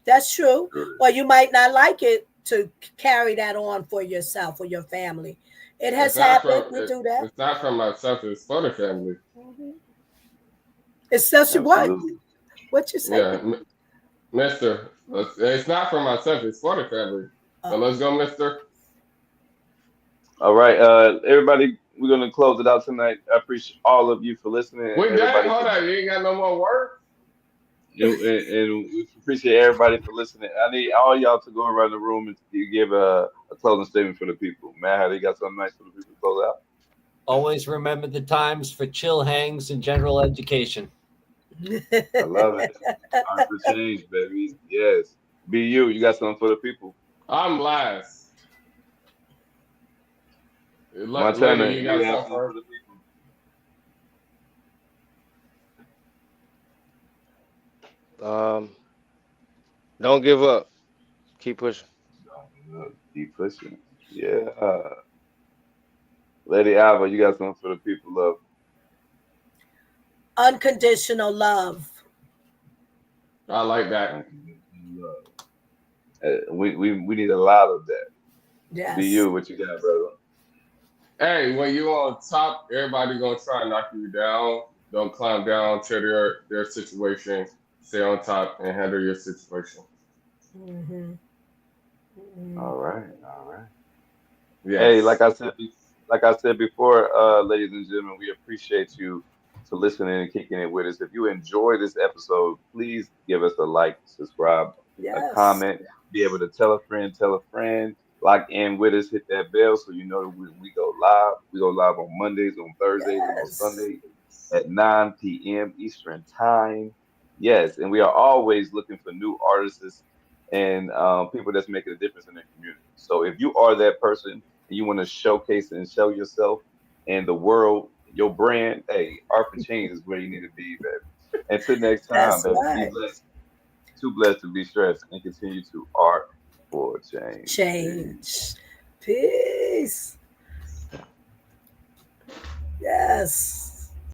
D: That's true.
A: Good.
D: Or you might not like it to carry that on for yourself or your family. It
B: It's
D: has
B: not
D: happened.
B: from
D: We do that.
B: it's not from myself. It's for the family.
D: Mhm. It's such a what?
A: Absolutely.
D: What you say?
B: Yeah, Mister. It's not for myself. It's for the family. So
D: Oh.
B: let's go, Mister.
A: All right, everybody, we're gonna close it out tonight. I appreciate all of you for listening, and
B: With that,
A: everybody for
B: hold on. You ain't got no more words.
A: and we appreciate everybody for listening. I need all y'all to go around the room and you give a closing statement for the people. Man, how they got something nice for the people to close out?
C: Always remember the times for chill hangs and general education.
A: I love it. Time for change, baby. Yes. Be you. You got something for the people.
B: I'm last.
A: Montana,
B: Lady, you
A: you
B: got
A: have
B: something
A: something for
B: for?
A: the people.
E: Don't give up. Keep pushing.
A: Keep pushing. Yeah. Lady Alva, you got something for the people, love.
D: Unconditional love.
B: I like that.
A: Unconditional love. We need a lot of that. Be
D: Yes.
A: you. What you got, brother?
B: Hey, when you on top, everybody gonna try and knock you down. Don't climb down to their situation. Stay on top and handle your situation.
D: Mm-hmm. Mm-hmm.
A: All right. All right. Hey,
B: Yes.
A: like I said before, ladies and gentlemen, we appreciate you for listening and kicking it with us. If you enjoy this episode, please give us a like, subscribe, a
D: Yes.
A: comment, be able to tell a friend, lock in with us, hit that bell so you know that we go live. We go live on Mondays, on Thursdays, and on
D: Yes.
A: Sundays at 9 p.m. Eastern Time. Yes, and we are always looking for new artists and people that's making a difference in their community. So if you are that person and you want to showcase and show yourself and the world, your brand, hey, Art for Change is where you need to be, baby. Until next time,
D: That's
A: baby, be
D: right.
A: blessed, too blessed to be stressed, and continue to art for change. Peace.
D: Change. Peace. Yes.